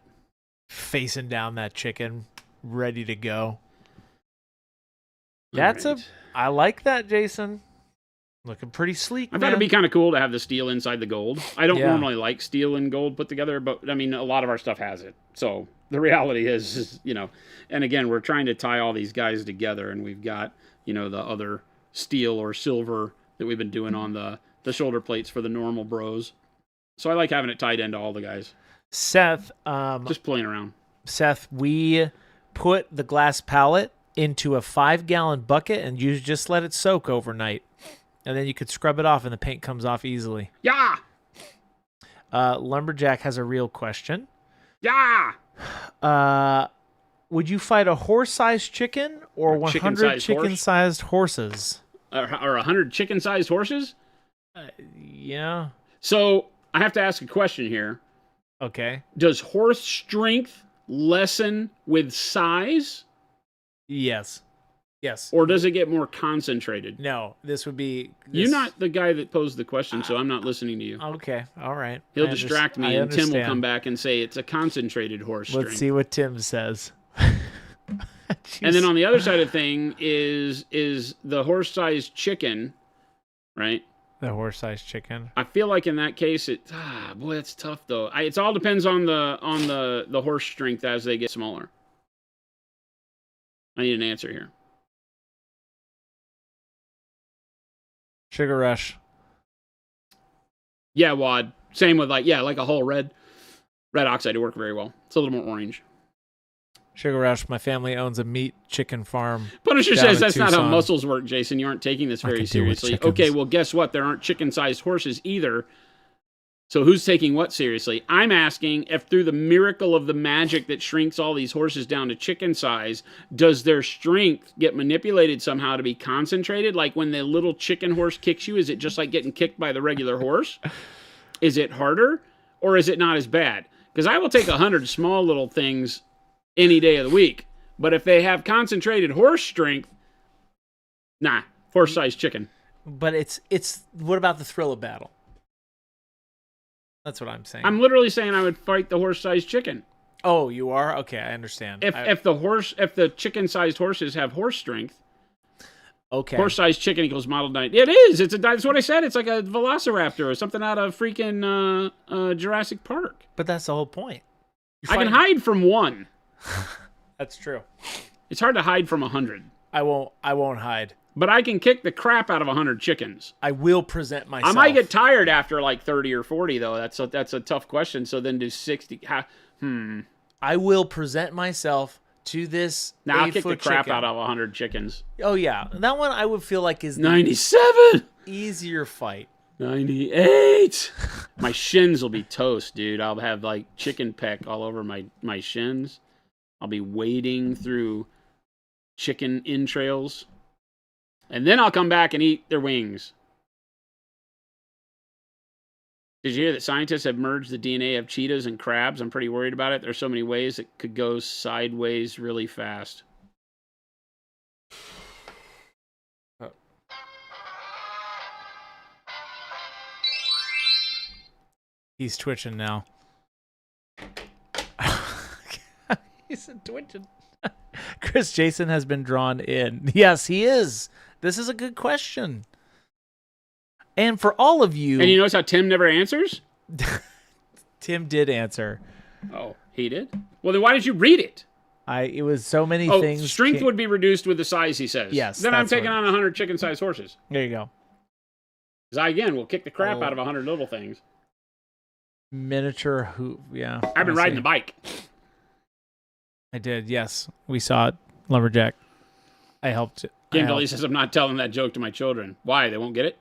Facing down that chicken, ready to go. I like that, Jason. Looking pretty sleek. I thought it'd be kind of cool to have the steel inside the gold. I don't normally like steel and gold put together, but I mean, a lot of our stuff has it. So the reality is, and again, we're trying to tie all these guys together, and we've got, the other steel or silver that we've been doing on the shoulder plates for the normal bros. So I like having it tied into all the guys. Seth, just playing around. Seth, we put the glass palette into a 5-gallon bucket and you just let it soak overnight. And then you could scrub it off and the paint comes off easily. Yeah. Lumberjack has a real question. Yeah. Would you fight a horse-sized chicken or 100 chicken-sized horses? Or 100 chicken-sized horses? Yeah. So I have to ask a question here. Okay. Does horse strength lessen with size? Yes. Or does it get more concentrated? No, this would be... You're not the guy that posed the question, so I'm not listening to you. Okay, all right. He'll distract me, and Tim will come back and say it's a concentrated horse strength. Let's see what Tim says. And then on the other side of the thing is the horse-sized chicken, right? The horse-sized chicken. I feel like in that case, boy, that's tough though. It all depends on the horse strength as they get smaller. I need an answer here. Sugar Rush. Yeah, Wad. Same with like a whole red oxide to work very well. It's a little more orange. Sugar Rush. My family owns a meat chicken farm. Punisher down says in that's not how Tucson. muscles work, Jason. You aren't taking this I very could do with seriously. chickens. Okay, well, guess what? There aren't chicken-sized horses either. So who's taking what seriously? I'm asking if through the miracle of the magic that shrinks all these horses down to chicken size, does their strength get manipulated somehow to be concentrated? Like when the little chicken horse kicks you, is it just like getting kicked by the regular horse? Is it harder or is it not as bad? Because I will take 100 small little things any day of the week. But if they have concentrated horse strength, nah, horse-sized chicken. But it's what about the thrill of battle? That's what I'm saying. I'm literally saying I would fight the horse-sized chicken. Oh, you are? Okay, I understand. If the chicken-sized horses have horse strength, okay, horse-sized chicken equals model 9. It is. That's what I said. It's like a velociraptor or something out of freaking Jurassic Park. But that's the whole point. I can hide from one. That's true. It's hard to hide from 100. I won't hide. But I can kick the crap out of 100 chickens. I will present myself. I might get tired after like 30 or 40, though. That's a tough question. So then do 60. I will present myself to this. Now I'll kick the crap chicken. out of 100 chickens. Oh yeah, that one I would feel like is the 97. easier fight. 98. My shins will be toast, dude. I'll have like chicken peck all over my shins. I'll be wading through chicken entrails. And then I'll come back and eat their wings. Did you hear that scientists have merged the DNA of cheetahs and crabs? I'm pretty worried about it. There's so many ways it could go sideways really fast. He's twitching now. He's twitching. Chris Jason has been drawn in. Yes, he is. This is a good question. And for all of you... And you notice how Tim never answers? Tim did answer. Oh, he did? Well, then why did you read it? It was so many things. Strength would be reduced with the size, he says. Yes. Then I'm taking on 100 chicken-sized horses. There you go. Because I, again, will kick the crap out of 100 little things. Miniature hoop, yeah. I've been riding the bike. I did, yes. We saw it. Lumberjack. I helped. Kim Dolly says I'm not telling that joke to my children. Why? They won't get it?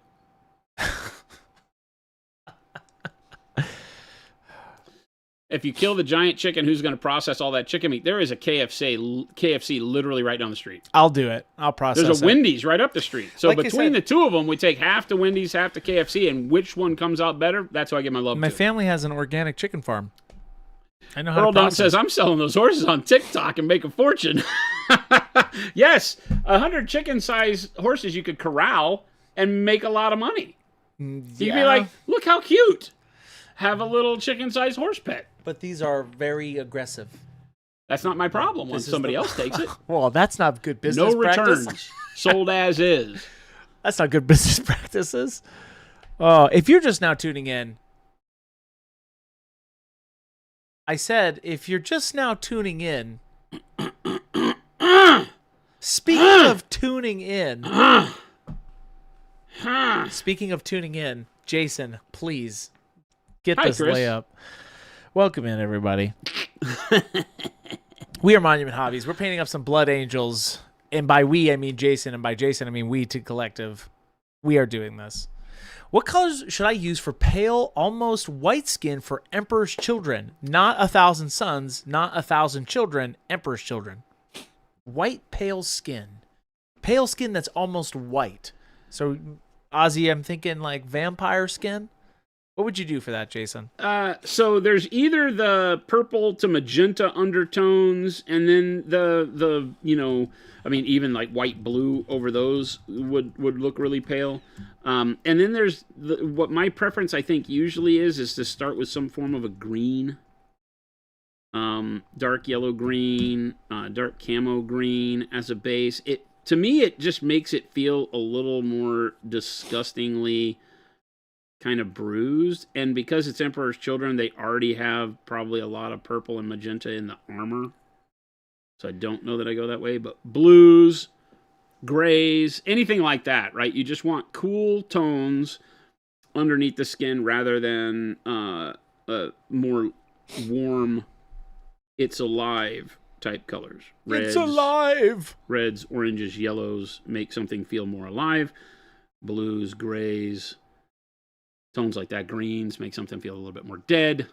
If you kill the giant chicken, who's going to process all that chicken meat? There is a KFC literally right down the street. I'll do it. I'll process it. There's a Wendy's right up the street. So Like I between said- the two of them, we take half the Wendy's, half the KFC, and which one comes out better, that's who I give my love My to. family has an organic chicken farm. I know how Earl to Don process. says, I'm selling those horses on TikTok and make a fortune. Yes, 100 chicken-sized horses you could corral and make a lot of money. You'd be like, look how cute. Have a little chicken-sized horse pet. But these are very aggressive. That's not my problem when This is somebody the- else takes it. Well, that's not good business No practice. returns. Sold as is. That's not good business practices. If you're just now tuning in, I said, if you're just now tuning in, speaking of tuning in, Jason, please get Hi, this Chris. layup. Welcome in, everybody. We are Monument Hobbies. We're painting up some Blood Angels. And by we, I mean Jason. And by Jason, I mean we to collective. We are doing this. What colors should I use for pale, almost white skin for Emperor's Children? Not 1,000 Sons, not 1,000 Children, Emperor's Children. White, pale skin. Pale skin that's almost white. So, Ozzy, I'm thinking like vampire skin. What would you do for that, Jason? So there's either the purple to magenta undertones, and then the even like white blue over those would look really pale. And then there's what my preference I think usually is to start with some form of a green, dark yellow green, dark camo green as a base. To me it just makes it feel a little more disgustingly kind of bruised, and because it's Emperor's Children, they already have probably a lot of purple and magenta in the armor, so I don't know that I go that way. But blues, grays, anything like that, right? You just want cool tones underneath the skin rather than more warm, it's alive type colors. It's alive! Reds, oranges, yellows make something feel more alive. Blues, grays, tones like that, greens make something feel a little bit more dead.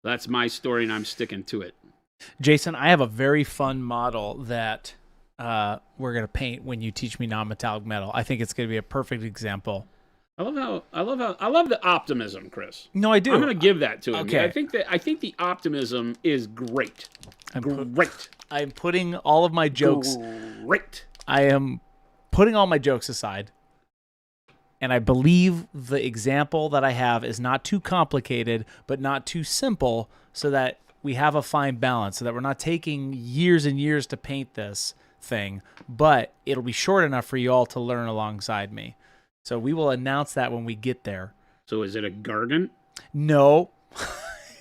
That's my story, and I'm sticking to it. Jason, I have a very fun model that we're going to paint when you teach me non-metallic metal. I think it's going to be a perfect example. I love the optimism, Chris. No, I do. I'm going to give that to him. Okay. I think the optimism is great. Great. I'm putting all of my jokes. Great. I am putting all my jokes aside, and I believe the example that I have is not too complicated, but not too simple, so that we have a fine balance, so that we're not taking years and years to paint this thing, but it'll be short enough for you all to learn alongside me. So we will announce that when we get there. So is it a gargant? No,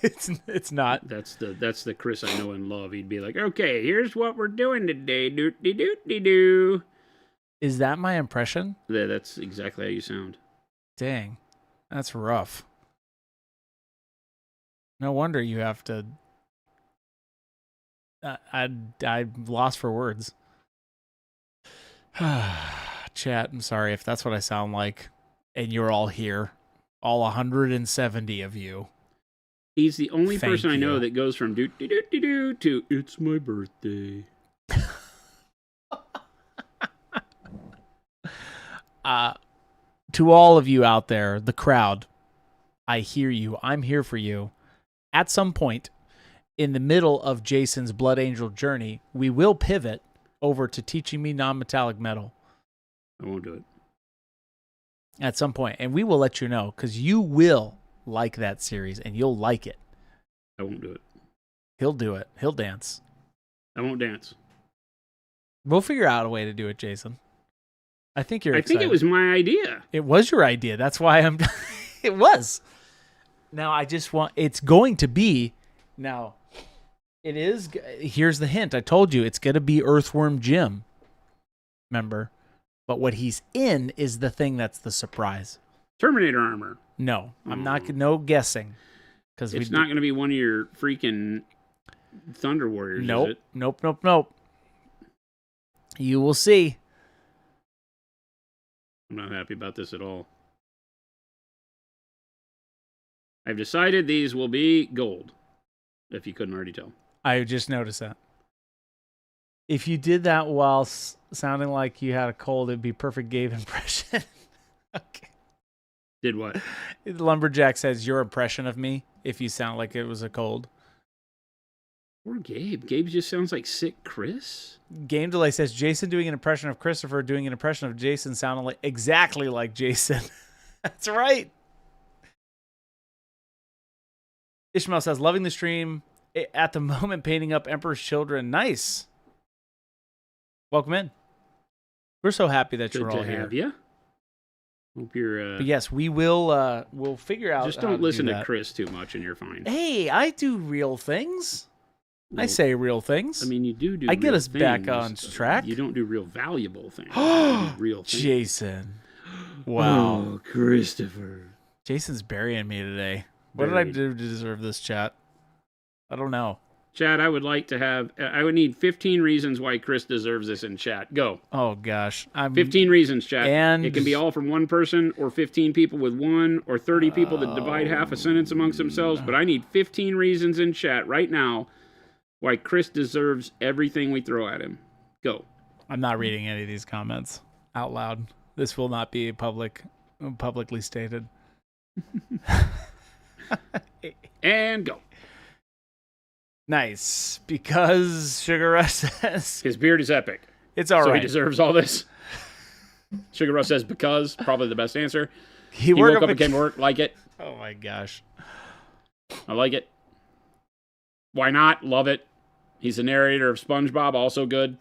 it's not. That's the Chris I know and love. He'd be like, okay, here's what we're doing today. Doot-de-doot-de-doo. Is that my impression? Yeah, that's exactly how you sound. Dang, that's rough. No wonder you have to. I'm lost for words. Chat, I'm sorry if that's what I sound like, and you're all here, all 170 of you. He's the only Thank person I know you. that goes from doot-de-doot-de-doo to it's my birthday. To all of you out there, the crowd, I hear you. I'm here for you. At some point in the middle of Jason's Blood Angel journey, we will pivot over to teaching me non-metallic metal. I won't do it. At some point, and we will let you know, because you will like that series, and you'll like it. I won't do it. He'll do it. He'll dance. I won't dance. We'll figure out a way to do it, Jason. I think you're excited. I think it was my idea. It was your idea. That's why I'm... It was. Now, I just want... It's going to be... Now, it is... Here's the hint. I told you, it's going to be Earthworm Jim. Remember? But what he's in is the thing that's the surprise. Terminator armor. No, I'm not... No guessing. Because it's not going to be one of your freaking Thunder Warriors, nope, is it? Nope. You will see. I'm not happy about this at all. I've decided these will be gold, if you couldn't already tell. I just noticed that. If you did that while sounding like you had a cold, it'd be perfect Gabe impression. Okay. Did what? Lumberjack says your impression of me if you sound like it was a cold. Poor Gabe. Gabe just sounds like sick Chris. Game Delay says Jason doing an impression of Christopher doing an impression of Jason sounding like exactly like Jason. That's right. Ishmael says loving the stream at the moment, painting up Emperor's Children. Nice. Welcome in. We're so happy that Good you're all to here. have you. Hope you're. But yes, we will. We'll figure out. Just how don't to listen do to that. Chris too much, and you're fine. Hey, I do real things. No, I say real things. I mean, you do. I get real us back things. on track. You don't do real valuable things. You do real things. Jason. Wow. Oh, Christopher. Jason's burying me today. What did I do to deserve this, chat? I don't know. Chad, I would like to have. I would need 15 reasons why Chris deserves this in chat. Go. Oh gosh. 15 reasons, chat. And it can be all from one person, or 15 people with one, or 30 people that divide half a sentence amongst themselves. But I need 15 reasons in chat right now why Chris deserves everything we throw at him. Go. I'm not reading any of these comments out loud. This will not be publicly stated. And go. Nice, because Sugar Rush says His beard is epic. it's all So right. he deserves all this. Sugar Rush says because, probably the best answer. He Woke up and came to work, like it. Oh my gosh. I like it. Why not? Love it. He's the narrator of SpongeBob, also good.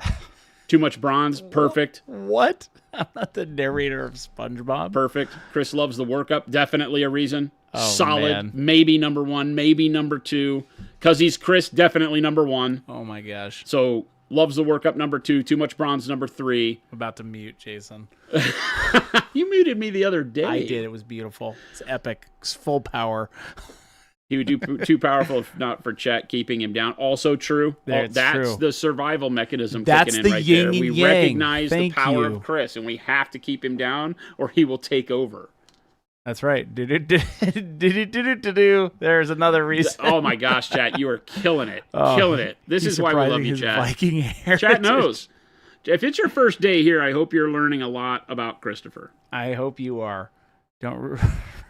Too much bronze, perfect. What? I'm not the narrator of SpongeBob. Perfect. Chris loves the workup, definitely a reason. Oh, Solid, man. maybe number one, maybe number two. Because he's Chris, definitely number one. Oh my gosh. So Loves the workup number 2. Too much bronze number 3. About to mute Jason. You muted me the other day. I did. It was beautiful. It's epic. It's full power. He would do too powerful if not for Chet keeping him down. Also true. That's That's the survival mechanism That's kicking the in right yin there. and We yang. recognize Thank the power you. of Chris, and we have to keep him down, or he will take over. That's right. There's another reason. Oh my gosh, Chat, you are killing it. Killing it. This He's is why we love surprising you, his Chat. Viking heritage. Chat knows. If it's your first day here, I hope you're learning a lot about Christopher. I hope you are. Don't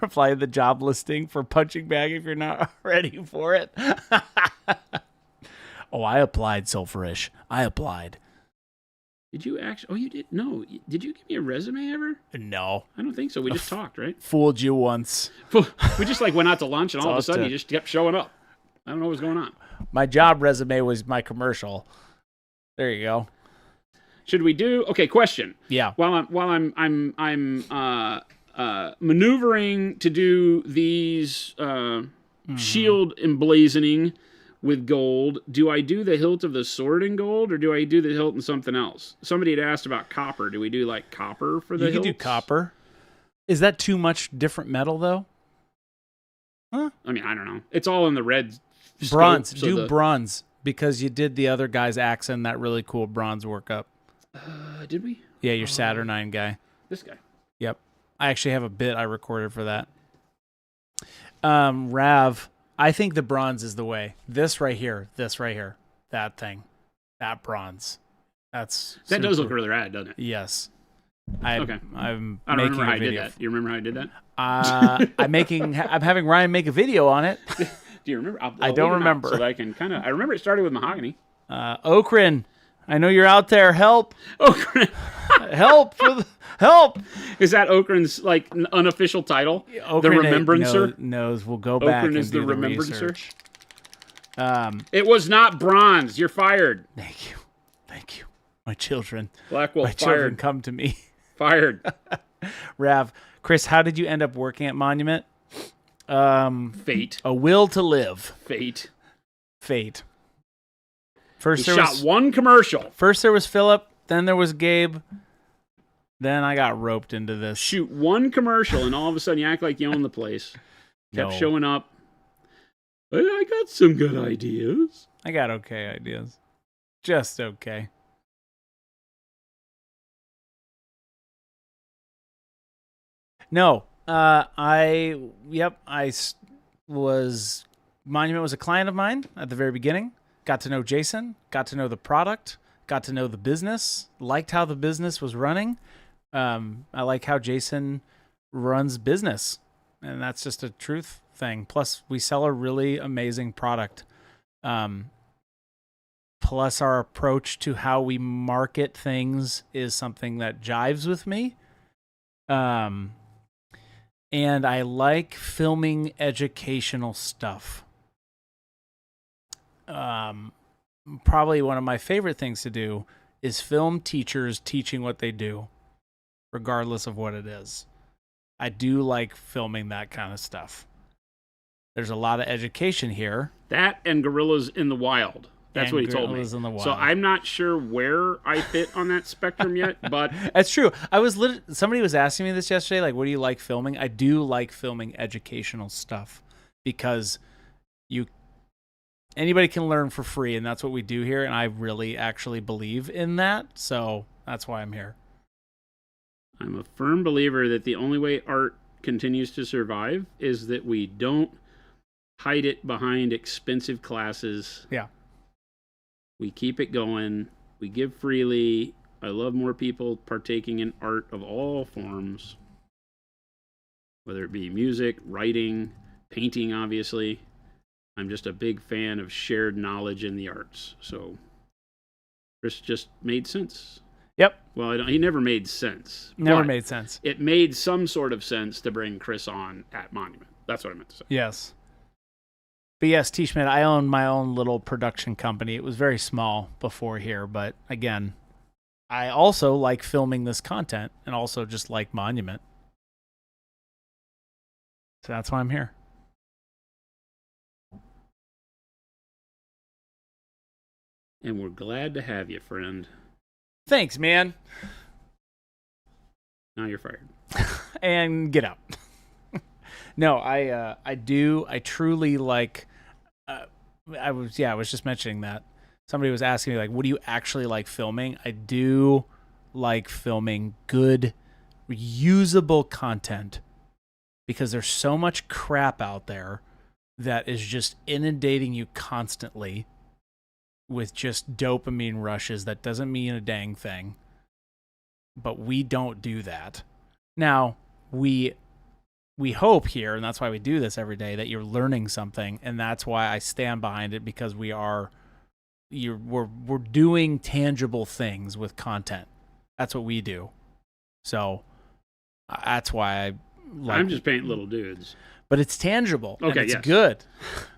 reply to the job listing for punching bag if you're not ready for it. Oh, I applied, Sulfurish. I applied. Did you actually? Oh, you did? No. Did you give me a resume ever? No. I don't think so. We just talked, right? Fooled you once. We just like went out to lunch, and all of a sudden you just kept showing up. I don't know what's going on. My job resume was my commercial. There you go. Should we do? Okay, question. Yeah. While I'm maneuvering to do these shield emblazoning with gold, do I do the hilt of the sword in gold, or do I do the hilt in something else? Somebody had asked about copper. Do we do like copper for the You hilts? can do copper. Is that too much different metal though? Huh? I mean, I don't know. It's all in the red. Bronze. Scope, so do bronze because you did the other guy's axe in that really cool bronze workup. Did we? Yeah, your Saturnine guy. This guy. Yep. I actually have a bit I recorded for that. Rav, I think the bronze is the way. This right here, that thing, that bronze. That does look really rad, doesn't it? Yes. Okay. I'm I don't making remember how a I did video. that. Do you remember how I did that? I'm having Ryan make a video on it. Do you remember? I don't remember. So that I can kind of. I remember it started with mahogany. Okrin, I know you're out there. Help! Okrin. Help! Help! Is that Okrin's like unofficial title? Okrin the Remembrancer knows. We'll go back Okrin and is do the the Remembrancer. research. It was not bronze. You're fired. Thank you, my children. Blackwolf My children fired. come to me. Fired. Rav, Chris, how did you end up working at Monument? Fate. A will to live. Fate. Fate. He First shot one commercial. First there was Philip, then there was Gabe. Then I got roped into this. Shoot one commercial, and all of a sudden you act like you own the place. Kept No. showing up. I got some good ideas. I got okay ideas. Just okay. No, was Monument was a client of mine at the very beginning. Got to know Jason, got to know the product, got to know the business, liked how the business was running. I like how Jason runs business, and that's just a truth thing. Plus, we sell a really amazing product. Plus, our approach to how we market things is something that jives with me. And I like filming educational stuff. Probably one of my favorite things to do is film teachers teaching what they do, regardless of what it is. I do like filming that kind of stuff. There's a lot of education here. That and Gorillas in the Wild. That's what he told me. In the Wild. So I'm not sure where I fit on that spectrum yet, but that's true. Somebody was asking me this yesterday, like, what do you like filming? I do like filming educational stuff because anybody can learn for free, and that's what we do here, and I really actually believe in that, so that's why I'm here. I'm a firm believer that the only way art continues to survive is that we don't hide it behind expensive classes. Yeah. We keep it going. We give freely. I love more people partaking in art of all forms, whether it be music, writing, painting, obviously. I'm just a big fan of shared knowledge in the arts. So Chris just made sense. Yep. Well, he never made sense. Never but made sense. It made some sort of sense to bring Chris on at Monument. That's what I meant to say. Yes. But yes, T-Schmidt, I own my own little production company. It was very small before here, but again, I also like filming this content and also just like Monument. So that's why I'm here. And we're glad to have you, friend. Thanks, man. Now you're fired. And get out. No, I truly like. I was just mentioning that. Somebody was asking me, like, what do you actually like filming? I do like filming good, usable content because there's so much crap out there that is just inundating you constantly with just dopamine rushes that doesn't mean a dang thing. But we don't do that. Now, we hope here, and that's why we do this every day, that you're learning something, and that's why I stand behind it, because we're doing tangible things with content. That's what we do. So that's why I'm just painting little dudes. But it's tangible. Okay, and it's good,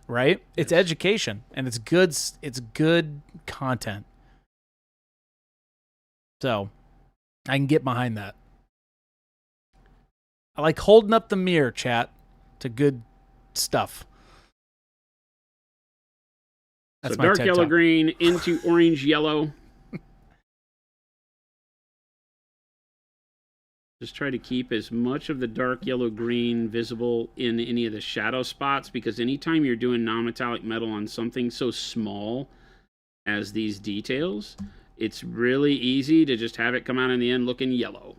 right? It's education, and it's good. It's good content. So I can get behind that. I like holding up the mirror, chat, to good stuff. That's so dark yellow, green into orange, yellow. Just try to keep as much of the dark yellow, green visible in any of the shadow spots, because anytime you're doing non-metallic metal on something so small as these details, it's really easy to just have it come out in the end looking yellow,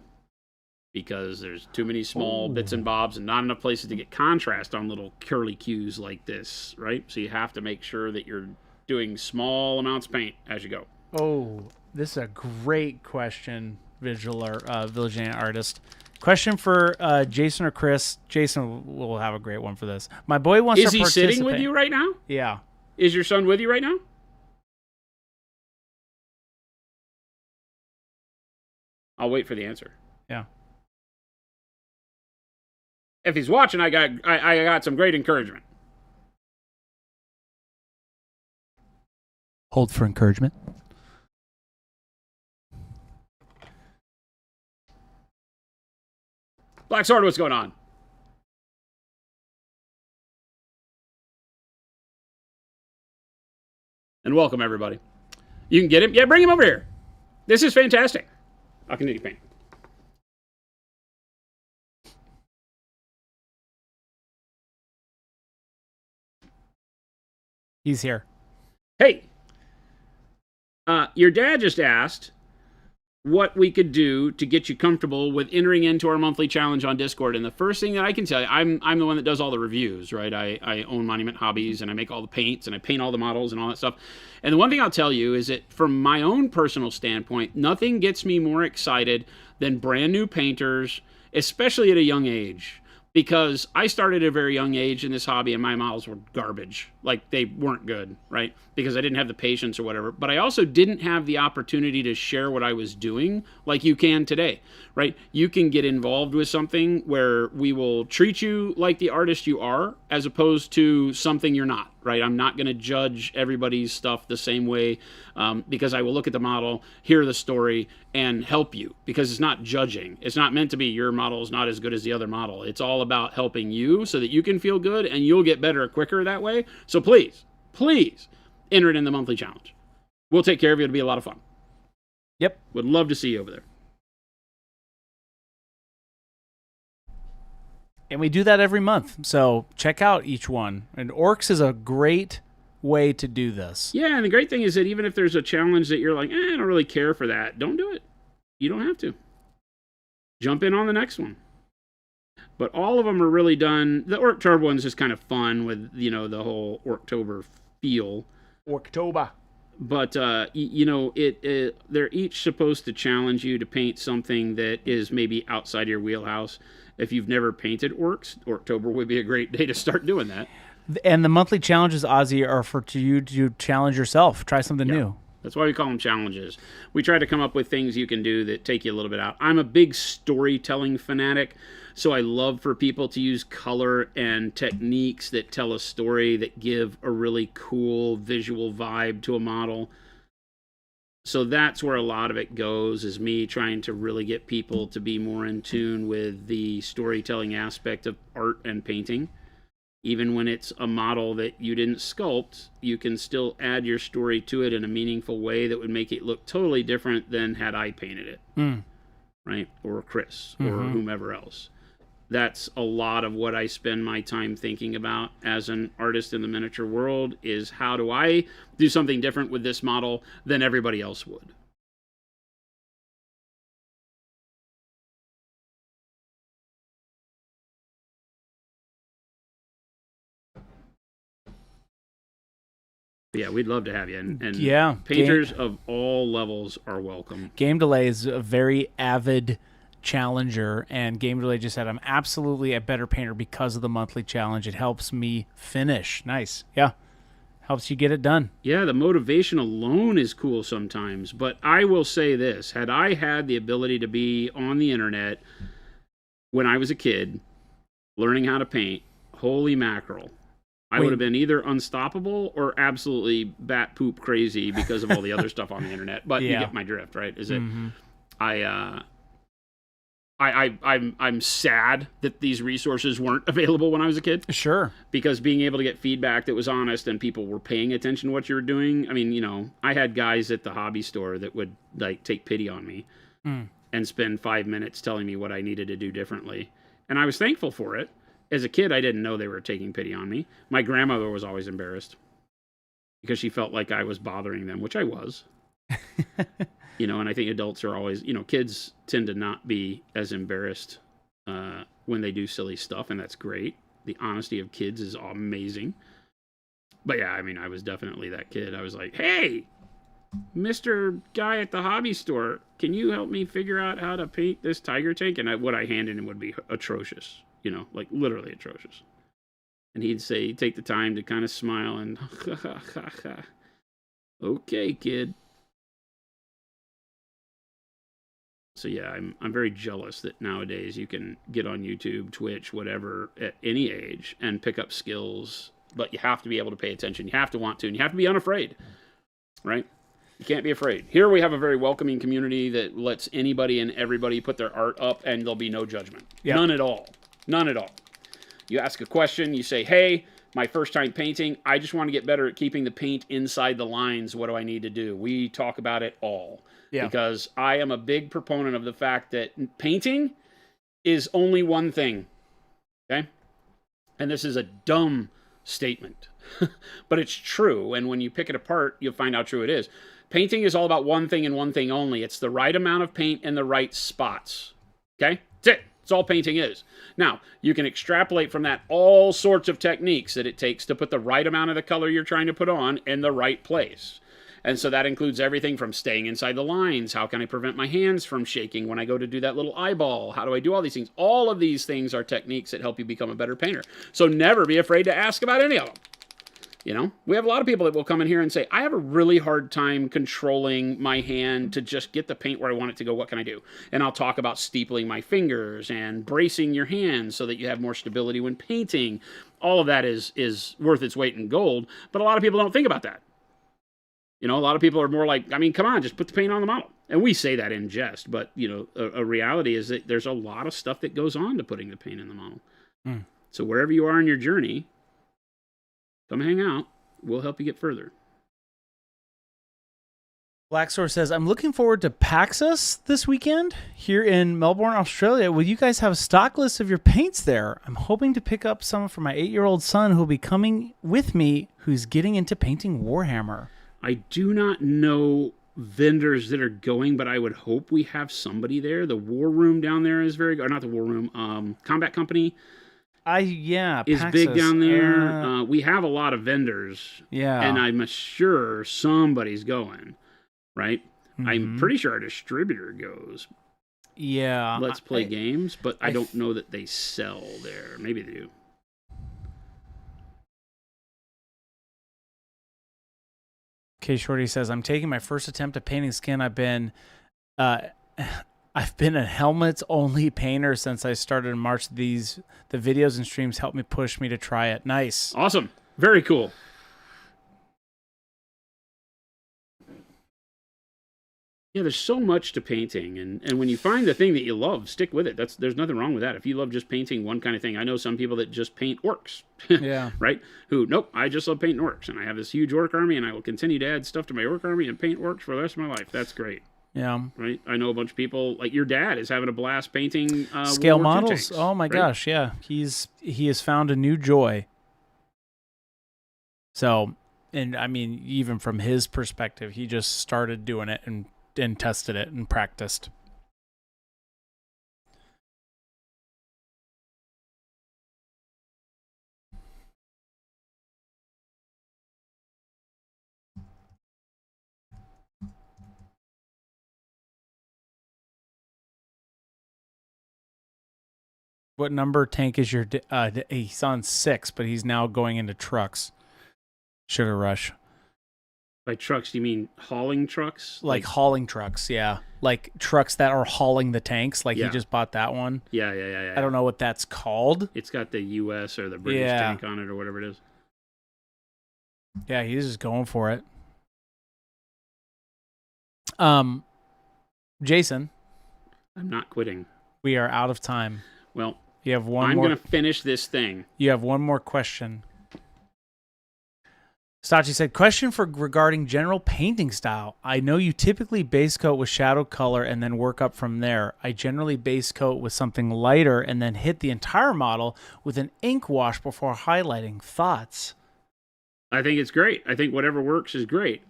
because there's too many small bits and bobs and not enough places to get contrast on little curly cues like this, right? So you have to make sure that you're doing small amounts of paint as you go. Oh, this is a great question, Village Artist. Question for Jason or Chris. Jason will have a great one for this. My boy wants to participate. Is he sitting with you right now? Yeah. Is your son with you right now? I'll wait for the answer. Yeah. If he's watching, I got some great encouragement. Hold for encouragement. Black Sword, what's going on? And welcome, everybody. You can get him. Yeah, bring him over here. This is fantastic. I'll continue painting. He's here. Hey, your dad just asked what we could do to get you comfortable with entering into our monthly challenge on Discord. And the first thing that I can tell you, I'm the one that does all the reviews, right? I own Monument Hobbies, and I make all the paints, and I paint all the models and all that stuff. And the one thing I'll tell you is that from my own personal standpoint, nothing gets me more excited than brand new painters, especially at a young age. Because I started at a very young age in this hobby, and my models were garbage. Like, they weren't good, right? Because I didn't have the patience or whatever. But I also didn't have the opportunity to share what I was doing like you can today, right? You can get involved with something where we will treat you like the artist you are, as opposed to something you're not, right? I'm not going to judge everybody's stuff the same way, because I will look at the model, hear the story, and help you, because it's not judging. It's not meant to be your model is not as good as the other model. It's all about helping you so that you can feel good, and you'll get better quicker that way. So please enter it in the monthly challenge. We'll take care of you. It'll be a lot of fun. Yep. Would love to see you over there. And we do that every month. So check out each one. And Orcs is a great way to do this. Yeah, and the great thing is that even if there's a challenge that you're like, I don't really care for that, don't do it. You don't have to. Jump in on the next one. But all of them are really done. The Orktober one's just kind of fun with, the whole Orktober feel. Orktober. But, they're each supposed to challenge you to paint something that is maybe outside your wheelhouse. If you've never painted orcs, Orktober would be a great day to start doing that. And the monthly challenges, Ozzy, are for you to challenge yourself. Try something new. That's why we call them challenges. We try to come up with things you can do that take you a little bit out. I'm a big storytelling fanatic, so I love for people to use color and techniques that tell a story that give a really cool visual vibe to a model. So that's where a lot of it goes, is me trying to really get people to be more in tune with the storytelling aspect of art and painting. Even when it's a model that you didn't sculpt, you can still add your story to it in a meaningful way that would make it look totally different than had I painted it, right? Or Chris, or whomever else. That's a lot of what I spend my time thinking about as an artist in the miniature world, is how do I do something different with this model than everybody else would? Yeah, we'd love to have you. And yeah, painters of all levels are welcome. Game Delay is a very avid challenger, and Game Delay just said, I'm absolutely a better painter because of the monthly challenge. It helps me finish. Nice. Yeah. Helps you get it done. Yeah, the motivation alone is cool sometimes. But I will say this. Had I had the ability to be on the internet when I was a kid, learning how to paint, holy mackerel, I would have been either unstoppable or absolutely bat poop crazy because of all the other stuff on the internet. But you get my drift, right? Is it? I'm sad that these resources weren't available when I was a kid. Sure. Because being able to get feedback that was honest and people were paying attention to what you were doing. I mean, you know, I had guys at the hobby store that would like take pity on me and spend 5 minutes telling me what I needed to do differently. And I was thankful for it. As a kid, I didn't know they were taking pity on me. My grandmother was always embarrassed because she felt like I was bothering them, which I was. You know, and I think adults are always, you know, kids tend to not be as embarrassed when they do silly stuff, and that's great. The honesty of kids is amazing. But yeah, I mean, I was definitely that kid. I was like, hey, Mr. Guy at the hobby store, can you help me figure out how to paint this tiger tank? And what I handed him would be atrocious, you know, like literally atrocious. And he'd say, take the time to kind of smile and, okay, kid. So yeah, I'm very jealous that nowadays you can get on YouTube, Twitch, whatever, at any age and pick up skills, but you have to be able to pay attention. You have to want to, and you have to be unafraid, right? You can't be afraid. Here we have a very welcoming community that lets anybody and everybody put their art up, and there'll be no judgment. Yep. None at all. None at all. You ask a question, you say, hey, my first time painting, I just want to get better at keeping the paint inside the lines. What do I need to do? We talk about it all. Yeah. Because I am a big proponent of the fact that painting is only one thing. Okay? And this is a dumb statement, but it's true. And when you pick it apart, you'll find how true it is. Painting is all about one thing and one thing only. It's the right amount of paint in the right spots. Okay? That's it. That's all painting is. Now, you can extrapolate from that all sorts of techniques that it takes to put the right amount of the color you're trying to put on in the right place. And so that includes everything from staying inside the lines. How can I prevent my hands from shaking when I go to do that little eyeball? How do I do all these things? All of these things are techniques that help you become a better painter. So never be afraid to ask about any of them. You know, we have a lot of people that will come in here and say, I have a really hard time controlling my hand to just get the paint where I want it to go. What can I do? And I'll talk about steepling my fingers and bracing your hands so that you have more stability when painting. All of that is worth its weight in gold. But a lot of people don't think about that. You know, a lot of people are more like, I mean, come on, just put the paint on the model. And we say that in jest, but, you know, a reality is that there's a lot of stuff that goes on to putting the paint in the model. So wherever you are in your journey, come hang out. We'll help you get further. Blackstore says, I'm looking forward to Paxos this weekend here in Melbourne, Australia. Will you guys have a stock list of your paints there? I'm hoping to pick up some for my 8-year-old son who will be coming with me, who's getting into painting Warhammer. I do not know vendors that are going, but I would hope we have somebody there. The War Room down there is very good. Or not the War Room, Combat Company. Is Paxos, big down there. We have a lot of vendors. Yeah. And I'm sure somebody's going, right? I'm pretty sure our distributor goes. Yeah. Let's Play Games, but I don't know that they sell there. Maybe they do. Okay, Shorty says, I'm taking my first attempt at painting skin. I've been a helmets only painter since I started in March. The videos and streams help me push me to try it. Nice. Awesome. Very cool. Yeah, there's so much to painting, and when you find the thing that you love, stick with it. There's nothing wrong with that. If you love just painting one kind of thing, I know some people that just paint orcs, Yeah. right? Who, nope, I just love painting orcs, and I have this huge orc army, and I will continue to add stuff to my orc army and paint orcs for the rest of my life. That's great. Yeah. Right? I know a bunch of people, like your dad is having a blast painting Scale World War II models. tanks, Oh my right? gosh, yeah. He has found a new joy. So, and I mean, even from his perspective, he just started doing it and tested it and practiced. What number tank is your? He's on 6, but he's now going into trucks. Sugar Rush, By trucks, do you mean hauling trucks? like hauling trucks, yeah, like trucks that are hauling the tanks. Like Yeah. he just bought that one. Yeah. I don't know what that's called. It's got the U.S. or the British Yeah. tank on it or whatever it is. Yeah, he's just going for it. Jason, I'm not quitting. we are out of time. Well, You have one I'm more. going to finish this thing. You have one more question. Stachi said, question regarding general painting style. I know you typically base coat with shadow color and then work up from there. I generally base coat with something lighter and then hit the entire model with an ink wash before highlighting. Thoughts? I think it's great. I think whatever works is great.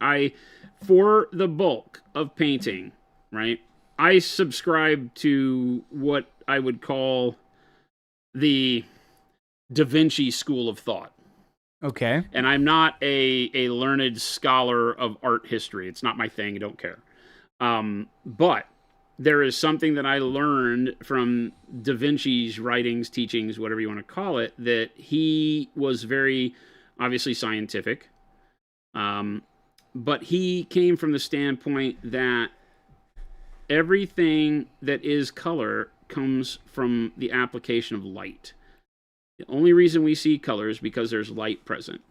For the bulk of painting, right, I subscribe to what I would call the Da Vinci school of thought. Okay. And I'm not a learned scholar of art history. It's not my thing. I don't care. But there is something that I learned from Da Vinci's writings, teachings, whatever you want to call it, that he was very obviously scientific. But he came from the standpoint that everything that is color comes from the application of light. The only reason we see color is because there's light present.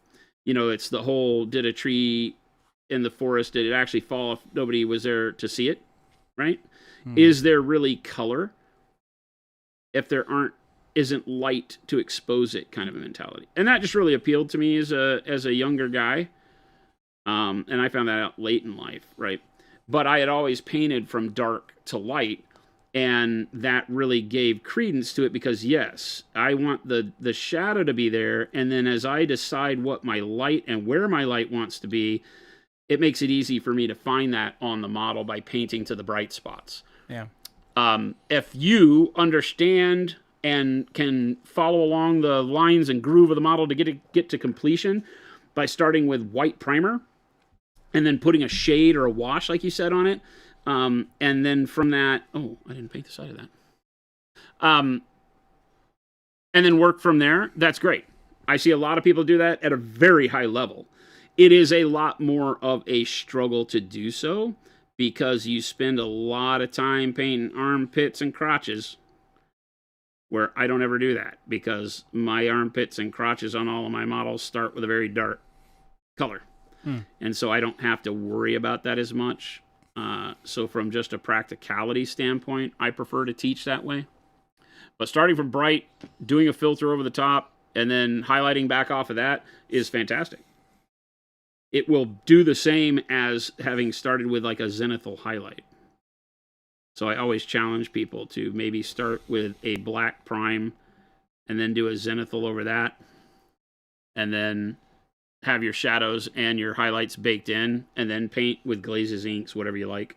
You know, it's the whole, did a tree in the forest, did it actually fall if nobody was there to see it, right? Is there really color if there isn't light to expose it, kind of a mentality? And that just really appealed to me as a younger guy. And I found that out late in life, right? But I had always painted from dark to light, and that really gave credence to it because, yes, I want the shadow to be there, and then as I decide what my light and where my light wants to be, it makes it easy for me to find that on the model by painting to the bright spots. Yeah. If you understand and can follow along the lines and groove of the model to get to completion by starting with white primer and then putting a shade or a wash, like you said, on it, and then from that, oh, I didn't paint the side of that. And then work from there. That's great. I see a lot of people do that at a very high level. It is a lot more of a struggle to do so because you spend a lot of time painting armpits and crotches, where I don't ever do that because my armpits and crotches on all of my models start with a very dark color. And so I don't have to worry about that as much. So from just a practicality standpoint, I prefer to teach that way. But starting from bright, doing a filter over the top, and then highlighting back off of that is fantastic. It will do the same as having started with like a zenithal highlight. So I always challenge people to maybe start with a black prime and then do a zenithal over that. And then have your shadows and your highlights baked in, and then paint with glazes, inks, whatever you like.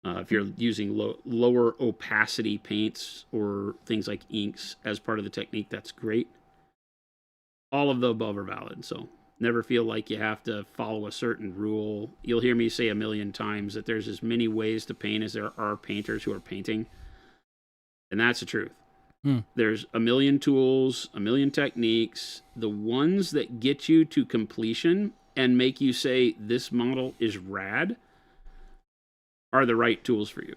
If you're using lower opacity paints or things like inks as part of the technique, that's great. All of the above are valid, so never feel like you have to follow a certain rule. You'll hear me say a million times that there's as many ways to paint as there are painters who are painting, and that's the truth. There's a million tools, a million techniques. The ones that get you to completion and make you say, this model is rad, are the right tools for you.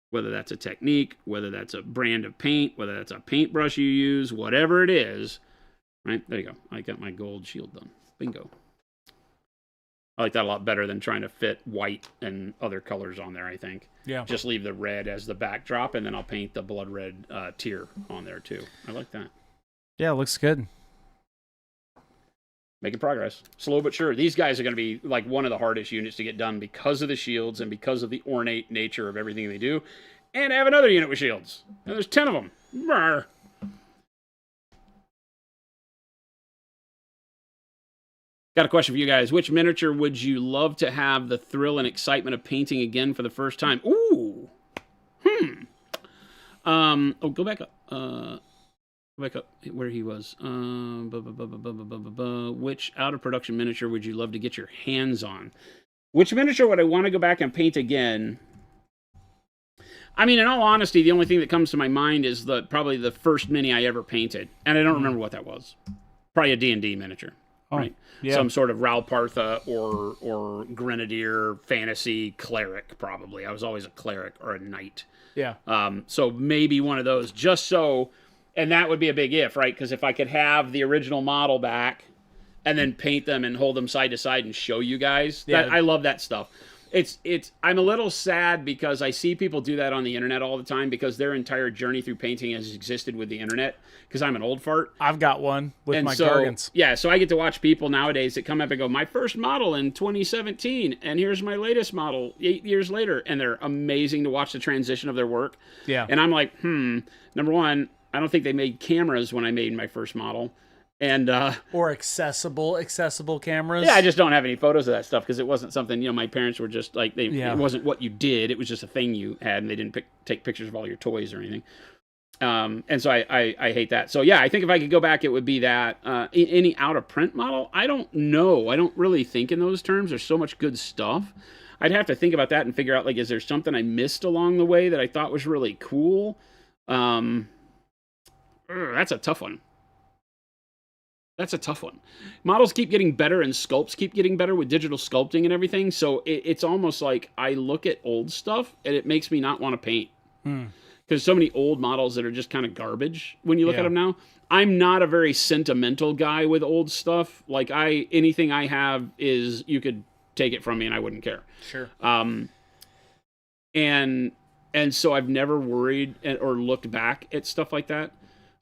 Whether that's a technique, whether that's a brand of paint, whether that's a paintbrush you use, whatever it is, right? There you go. I got my gold shield done. Bingo. I like that a lot better than trying to fit white and other colors on there, I think. Yeah. Just leave the red as the backdrop, and then I'll paint the blood red tier on there, too. I like that. Yeah, it looks good. Making progress. Slow but sure. These guys are going to be like one of the hardest units to get done because of the shields and because of the ornate nature of everything they do. And I have another unit with shields. And there's 10 of them. Brr. Got a question for you guys. Which miniature would you love to have the thrill and excitement of painting again for the first time? Ooh. Oh, go back up. Go back up where he was. Which out-of-production miniature would you love to get your hands on? Which miniature would I want to go back and paint again? I mean, in all honesty, the only thing that comes to my mind is probably the first mini I ever painted. And I don't remember what that was. Probably a D&D miniature. Right, yeah. Some sort of Ralpartha or Grenadier fantasy cleric, probably. I was always a cleric or a knight. Yeah. So maybe one of those, just so, and that would be a big if, right? Because if I could have the original model back and then paint them and hold them side to side and show you guys, I love that stuff. I'm a little sad because I see people do that on the internet all the time because their entire journey through painting has existed with the internet because I'm an old fart. I've got one with my Gargants. Yeah, so I get to watch people nowadays that come up and go, my first model in 2017, and here's my latest model 8 years later, and they're amazing to watch the transition of their work. Yeah. And I'm like, number one, I don't think they made cameras when I made my first model. And or accessible cameras. Yeah, I just don't have any photos of that stuff because it wasn't something, my parents were just like, it wasn't what you did. It was just a thing you had, and they didn't take pictures of all your toys or anything. And so I hate that. So yeah, I think if I could go back, it would be that. Any out of print model, I don't know. I don't really think in those terms. There's so much good stuff. I'd have to think about that and figure out, like, is there something I missed along the way that I thought was really cool? That's a tough one. Models keep getting better and sculpts keep getting better with digital sculpting and everything. So it's almost like I look at old stuff and it makes me not want to paint. Because so many old models that are just kind of garbage when you look at them now. I'm not a very sentimental guy with old stuff. Like anything I have is, you could take it from me and I wouldn't care. Sure. And so I've never worried or looked back at stuff like that.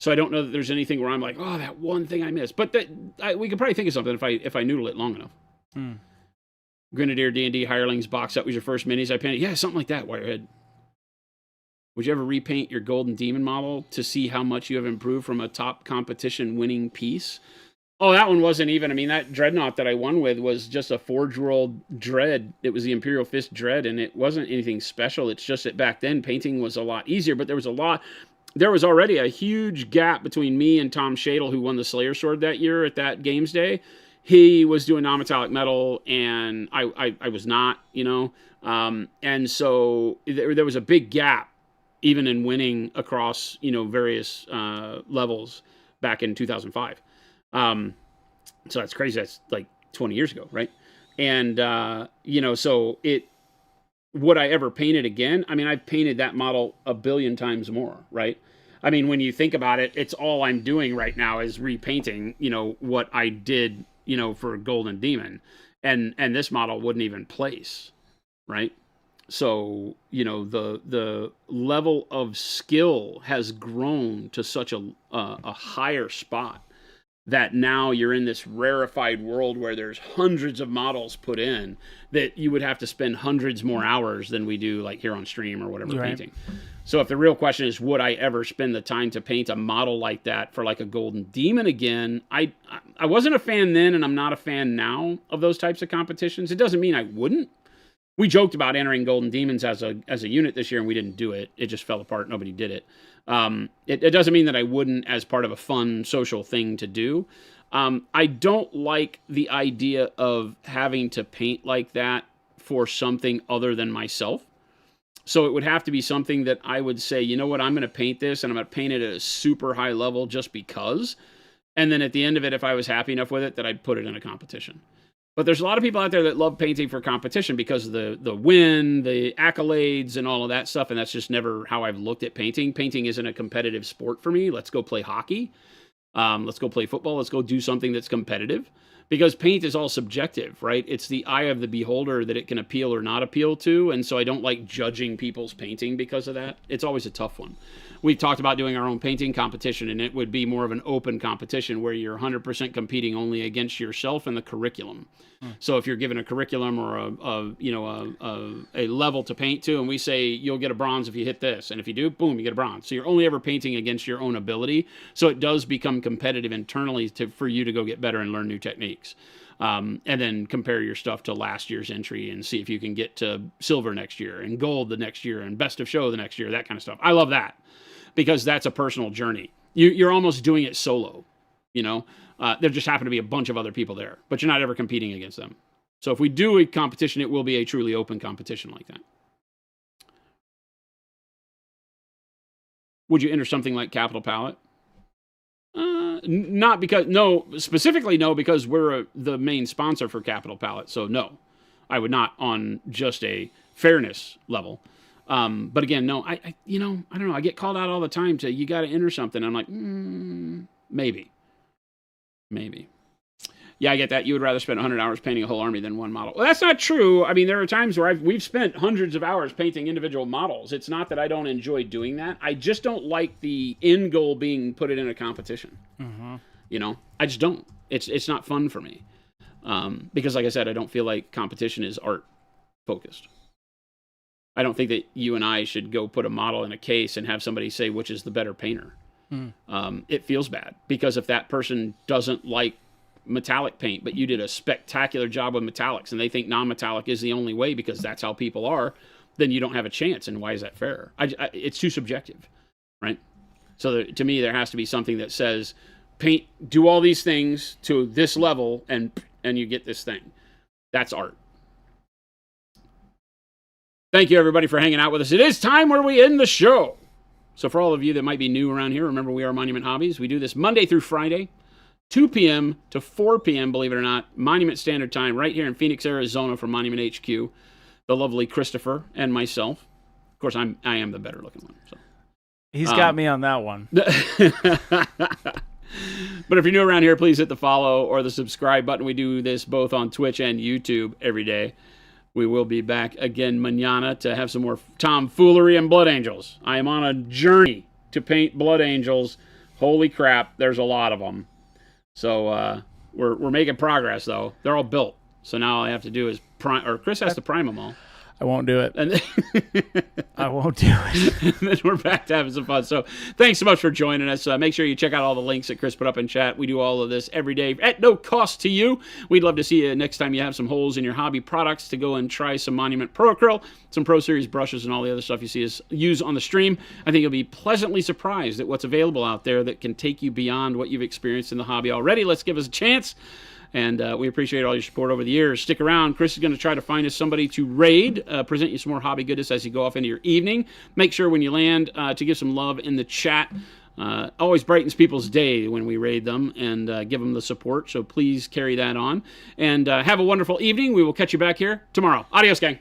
So I don't know that there's anything where I'm like, oh, that one thing I missed. But we could probably think of something if I noodle it long enough. Grenadier D&D Hirelings box set was your first minis I painted. Yeah, something like that, Wirehead. Would you ever repaint your Golden Demon model to see how much you have improved from a top competition winning piece? Oh, that one wasn't even. I mean, that Dreadnought that I won with was just a Forge World Dread. It was the Imperial Fist Dread, and it wasn't anything special. It's just that back then painting was a lot easier, but there was already a huge gap between me and Tom Shadle, who won the Slayer Sword that year at that Games Day. He was doing non-metallic metal, and I was not, and so there was a big gap, even in winning across, various levels back in 2005. So that's crazy. That's like 20 years ago, right? And, so would I ever paint it again? I mean, I've painted that model a billion times more, right? I mean, when you think about it, it's all I'm doing right now is repainting, what I did, for Golden Demon. And this model wouldn't even place, right? So, the level of skill has grown to such a higher spot that now you're in this rarefied world where there's hundreds of models put in that you would have to spend hundreds more hours than we do, like here on stream or whatever, painting. So if the real question is, would I ever spend the time to paint a model like that for like a Golden Demon again? I wasn't a fan then, and I'm not a fan now of those types of competitions. It doesn't mean I wouldn't. We joked about entering Golden Demons as a unit this year, and we didn't do it. It just fell apart. Nobody did it. It doesn't mean that I wouldn't as part of a fun social thing to do. I don't like the idea of having to paint like that for something other than myself. So it would have to be something that I would say, you know what, I'm going to paint this, and I'm going to paint it at a super high level just because. And then at the end of it, if I was happy enough with it, that I'd put it in a competition. But there's a lot of people out there that love painting for competition because of the win, the accolades, and all of that stuff, and that's just never how I've looked at painting. Painting isn't a competitive sport for me. Let's go play hockey. Let's go play football. Let's go do something that's competitive. because paint is all subjective, right? It's the eye of the beholder that it can appeal or not appeal to, and so I don't like judging people's painting because of that. It's always a tough one. We've talked about doing our own painting competition, and it would be more of an open competition where you're 100% competing only against yourself and the curriculum. So if you're given a curriculum or a level to paint to, and we say you'll get a bronze if you hit this, and if you do, boom, you get a bronze. So you're only ever painting against your own ability. So it does become competitive internally for you to go get better and learn new techniques. And then compare your stuff to last year's entry and see if you can get to silver next year and gold the next year and best of show the next year, that kind of stuff. I love that because that's a personal journey. You're almost doing it solo, you know. There just happen to be a bunch of other people there, but you're not ever competing against them. So if we do a competition, it will be a truly open competition like that. Would you enter something like Capital Palette? Not because, no, specifically no, because we're the main sponsor for Capital Palette. So no, I would not on just a fairness level. But again, no, I don't know. I get called out all the time to, you got to enter something. I'm like, maybe. Yeah, I get that. You would rather spend 100 hours painting a whole army than one model. Well, that's not true. I mean, there are times where we've spent hundreds of hours painting individual models. It's not that I don't enjoy doing that. I just don't like the end goal being put it in a competition. Mm-hmm. You know, I just don't. It's not fun for me. Because like I said, I don't feel like competition is art focused. I don't think that you and I should go put a model in a case and have somebody say which is the better painter. It feels bad because if that person doesn't like metallic paint, but you did a spectacular job with metallics and they think non-metallic is the only way because that's how people are, then you don't have a chance. And why is that fair? It's too subjective, right? So to me, there has to be something that says paint, do all these things to this level and you get this thing. That's art. Thank you everybody for hanging out with us. It is time where we end the show. So for all of you that might be new around here, remember we are Monument Hobbies. We do this Monday through Friday, 2 p.m. to 4 p.m., believe it or not, Monument Standard Time, right here in Phoenix, Arizona from Monument HQ. The lovely Christopher and myself. Of course, I am the better looking one. So. He's got me on that one. But if you're new around here, please hit the follow or the subscribe button. We do this both on Twitch and YouTube every day. We will be back again mañana to have some more tomfoolery and Blood Angels. I am on a journey to paint Blood Angels. Holy crap, there's a lot of them. So we're making progress, though. They're all built. So now all I have to do is prime, or Chris has to prime them all. I won't do it. And I won't do it. And then we're back to having some fun. So thanks so much for joining us. Make sure you check out all the links that Chris put up in chat. We do all of this every day at no cost to you. We'd love to see you next time you have some holes in your hobby products to go and try some Monument Pro Acryl, some Pro Series brushes, and all the other stuff you see us use on the stream. I think you'll be pleasantly surprised at what's available out there that can take you beyond what you've experienced in the hobby already. Let's give us a chance. And we appreciate all your support over the years. Stick around. Chris is going to try to find us somebody to raid, present you some more hobby goodness as you go off into your evening. Make sure when you land to give some love in the chat. Always brightens people's day when we raid them and give them the support. So please carry that on. And have a wonderful evening. We will catch you back here tomorrow. Adios, gang.